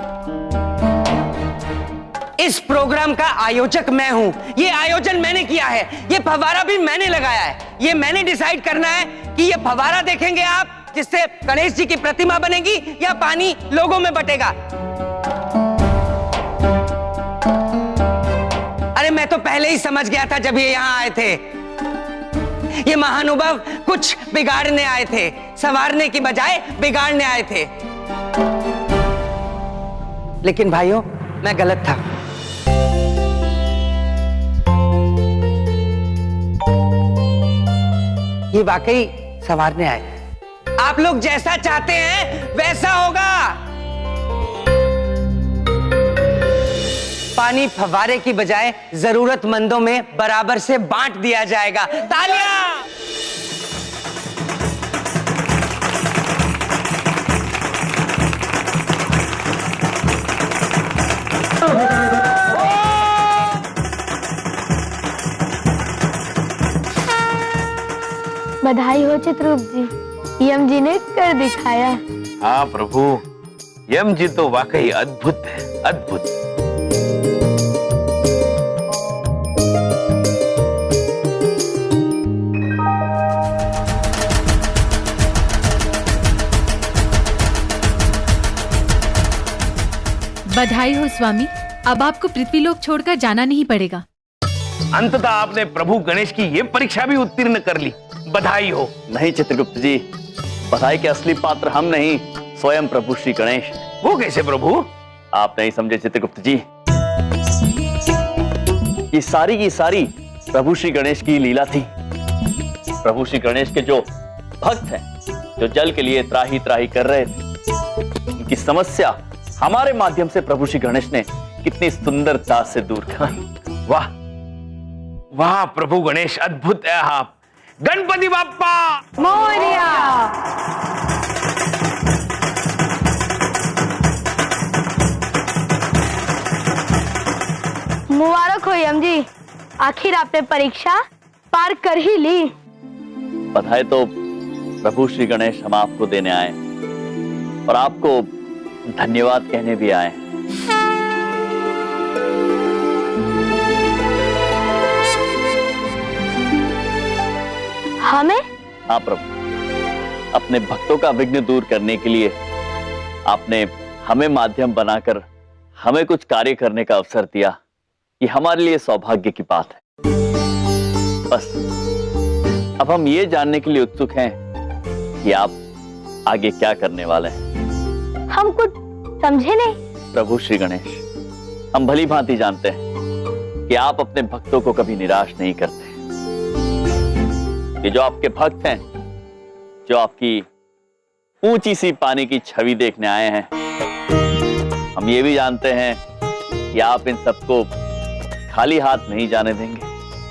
इस प्रोग्राम का आयोजक मैं हूं, ये आयोजन मैंने किया है, ये फव्वारा भी मैंने लगाया है। ये मैंने डिसाइड करना है कि ये फव्वारा देखेंगे आप जिससे गणेश जी की प्रतिमा बनेगी, या पानी लोगों में बटेगा। अरे मैं तो पहले ही समझ गया था जब ये यहां आए थे। ये महानुभाव कुछ बिगाड़ने आए थे, संवारने की बजाय बिगाड़ने आए थे। लेकिन भाइयों, मैं गलत था। ये वाकई संवारने आए। आप लोग जैसा चाहते हैं वैसा होगा। पानी फव्वारे की बजाय जरूरतमंदों में बराबर से बांट दिया जाएगा। तालियां!
बधाई हो चित्रगुप्त जी, यम जी ने कर दिखाया।
हाँ प्रभु, यम जी तो वाकई अद्भुत है, अद्भुत।
बधाई हो स्वामी, अब आपको पृथ्वीलोक छोड़कर जाना नहीं पड़ेगा।
अंततः आपने प्रभु गणेश की ये परीक्षा भी उत्तीर्ण कर ली, बधाई हो।
नहीं चित्रगुप्त जी, बधाई के असली पात्र हम नहीं, स्वयं प्रभु श्री गणेश।
वो कैसे प्रभु?
आप नहीं समझे चित्रगुप्त जी, ये सारी की सारी प्रभु श्री गणेश की लीला थी। प्रभु श्री गणेश के जो भक्त हैं, जो जल के लिए त्राही त्राही कर रहे थे, उनकी समस्या हमारे माध्यम से प्रभु श्री गणेश ने कितनी सुंदरता से दूर कर।
वाह वाह प्रभु गणेश, अद्भुत है आप। गणपति बाप्पा
मोरिया। मुबारक हो यम जी, आखिर आपने परीक्षा पार कर ही ली।
बधाई तो प्रभु श्री गणेश हम आपको देने आए और आपको धन्यवाद कहने भी आए।
हमें?
हाँ प्रभु, अपने भक्तों का विघ्न दूर करने के लिए आपने हमें माध्यम बनाकर हमें कुछ कार्य करने का अवसर दिया। ये हमारे लिए सौभाग्य की बात है। बस अब हम ये जानने के लिए उत्सुक हैं कि आप आगे क्या करने वाले हैं।
हम कुछ समझे नहीं।
प्रभु श्री गणेश, हम भली भांति जानते हैं कि आप अपने भक्तों को कभी निराश नहीं करते। ये जो आपके भक्त हैं, जो आपकी ऊंची सी पानी की छवि देखने आए हैं, हम ये भी जानते हैं कि आप इन सबको खाली हाथ नहीं जाने देंगे।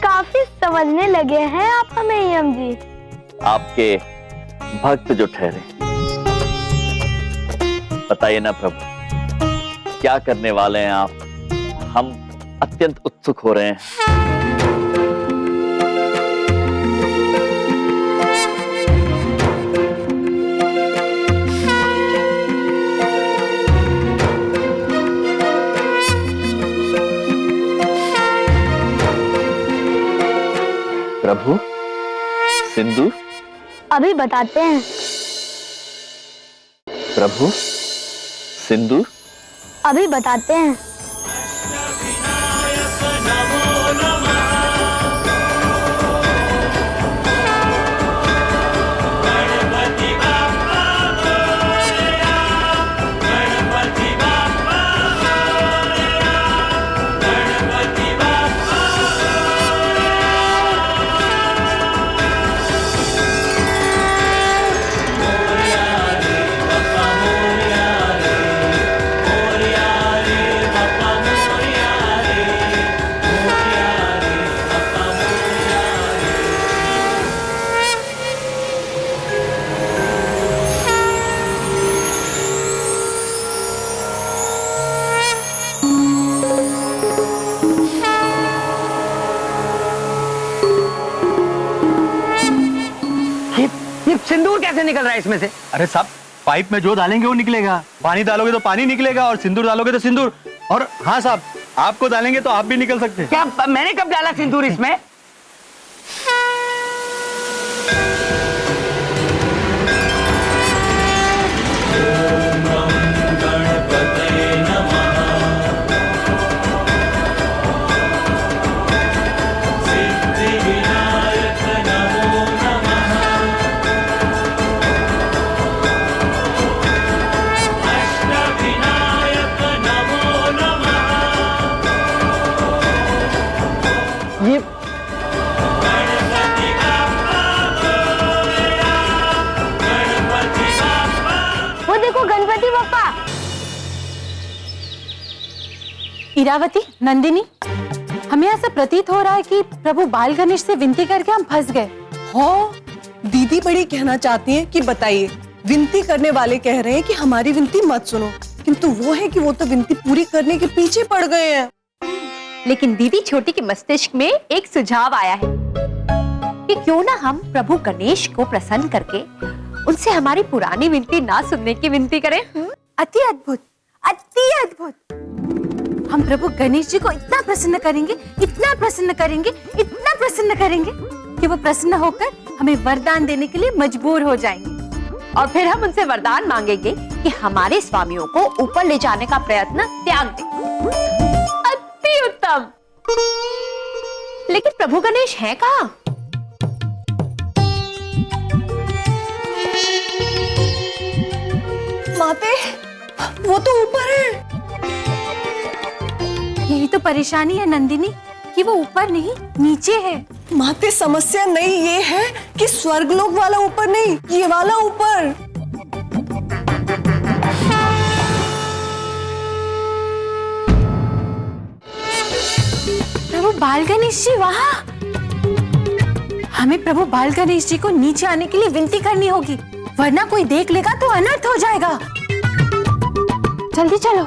काफी समझने लगे हैं आप हमें यम जी।
आपके भक्त जो ठहरे, बताइए ना प्रभु, क्या करने वाले हैं आप? हम अत्यंत उत्सुक हो रहे हैं। प्रभु, सिंदूर?
अभी बताते हैं।
प्रभु, सिंदूर?
अभी बताते हैं।
लेकिन सिंदूर कैसे निकल रहा है इसमें से?
अरे साहब, पाइप में जो डालेंगे वो निकलेगा। पानी डालोगे तो पानी निकलेगा और सिंदूर डालोगे तो सिंदूर। और हाँ साहब, आपको डालेंगे तो आप भी निकल सकते हैं।
क्या मैंने कब डाला सिंदूर इसमें? ये
वो देखो गणपति बप्पा।
इरावती, नंदिनी, हमें ऐसा प्रतीत हो रहा है कि प्रभु बाल गणेश से विनती करके हम फंस गए।
हाँ, दीदी बड़ी कहना चाहती हैं कि बताइए, विनती करने वाले कह रहे हैं कि हमारी विनती मत सुनो, किंतु वो है कि वो तो विनती पूरी करने के पीछे पड़ गए हैं।
लेकिन दीदी छोटी के मस्तिष्क में एक सुझाव आया है कि क्यों ना हम प्रभु गणेश को प्रसन्न करके उनसे हमारी पुरानी विनती ना सुनने की विनती करें।
अति अद्भुत, अति अद्भुत। हम प्रभु गणेश जी को इतना प्रसन्न करेंगे, इतना प्रसन्न करेंगे, इतना प्रसन्न करेंगे कि वो प्रसन्न होकर हमें वरदान देने के लिए मजबूर हो जाएंगे।
और फिर हम उनसे वरदान मांगेंगे कि हमारे स्वामियों को ऊपर ले जाने का प्रयत्न त्याग दें। अति उत्तम। लेकिन प्रभु गणेश है कहाँ?
माते, वो तो ऊपर है।
यही तो परेशानी है नंदिनी कि वो ऊपर नहीं नीचे है।
माते, समस्या नहीं ये है कि स्वर्गलोक वाला ऊपर नहीं, ये वाला ऊपर।
प्रभु बाल गणेश जी वहाँ। हमें प्रभु बाल गणेश जी को नीचे आने के लिए विनती करनी होगी, वरना कोई देख लेगा तो अनर्थ हो जाएगा। जल्दी चलो।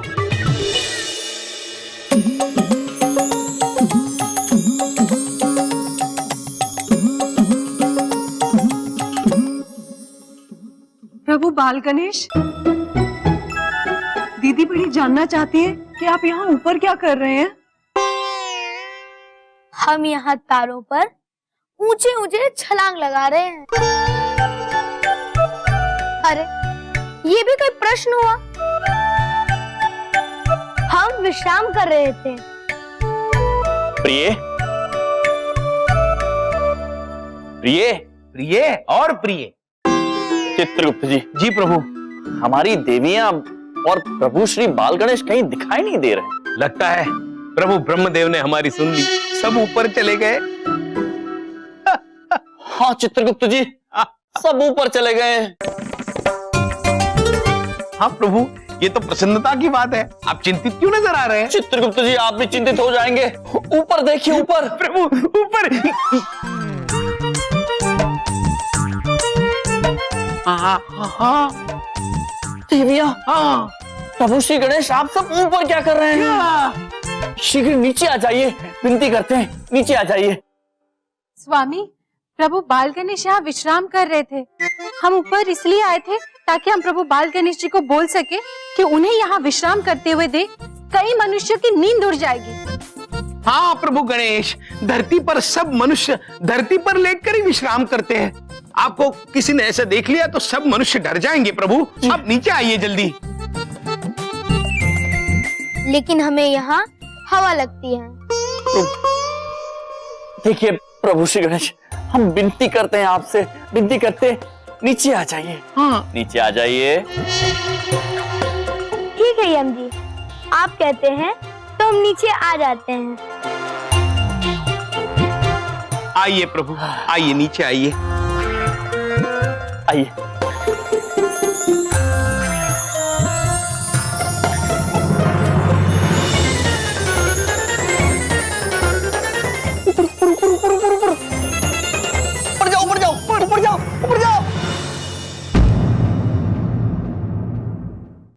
प्रभु बाल गणेश, दीदी बड़ी जानना चाहती है कि आप यहाँ ऊपर क्या कर रहे हैं?
हम यहाँ तारों पर ऊंचे ऊंचे छलांग लगा रहे हैं। अरे, ये भी कोई प्रश्न हुआ? हम विश्राम कर रहे थे।
प्रिय, प्रिय,
प्रिय और प्रिय।
चित्रगुप्त जी।
जी प्रभु।
हमारी देवियां और प्रभु श्री बाल गणेश कहीं दिखाई नहीं दे रहे।
लगता है प्रभु ब्रह्मदेव ने हमारी सुन ली, सब ऊपर चले गए।
हाँ चित्रगुप्त जी, सब ऊपर चले गए।
हाँ प्रभु, ये तो प्रसन्नता की बात है। आप चिंतित क्यों नजर आ रहे हैं?
चित्रगुप्त जी, आप भी चिंतित हो जाएंगे। ऊपर देखिए, ऊपर।
प्रभु ऊपर।
देविया, प्रभु श्री गणेश, आप सब ऊपर क्या कर रहे हैं? शीघ्र नीचे आ जाइए, विनती करते हैं, नीचे आ जाइए।
स्वामी, प्रभु बाल गणेश यहाँ विश्राम कर रहे थे। हम ऊपर इसलिए आए थे ताकि हम प्रभु बाल गणेश जी को बोल सके कि उन्हें यहाँ विश्राम करते हुए देख कई मनुष्यों की नींद उड़ जाएगी।
हाँ प्रभु गणेश, धरती पर सब मनुष्य धरती पर लेटकर ही विश्राम करते हैं। आपको किसी ने ऐसा देख लिया तो सब मनुष्य डर जाएंगे। प्रभु आप नीचे आइए जल्दी।
लेकिन हमें यहाँ हवा लगती है।
देखिए प्रभु श्री गणेश, हम विनती करते हैं आपसे, विनती करते, नीचे आ जाइए। हाँ नीचे आ जाइए।
ठीक है यम जी, आप कहते हैं तो हम नीचे आ जाते हैं।
आइए प्रभु, आइए नीचे आइए।
आइए।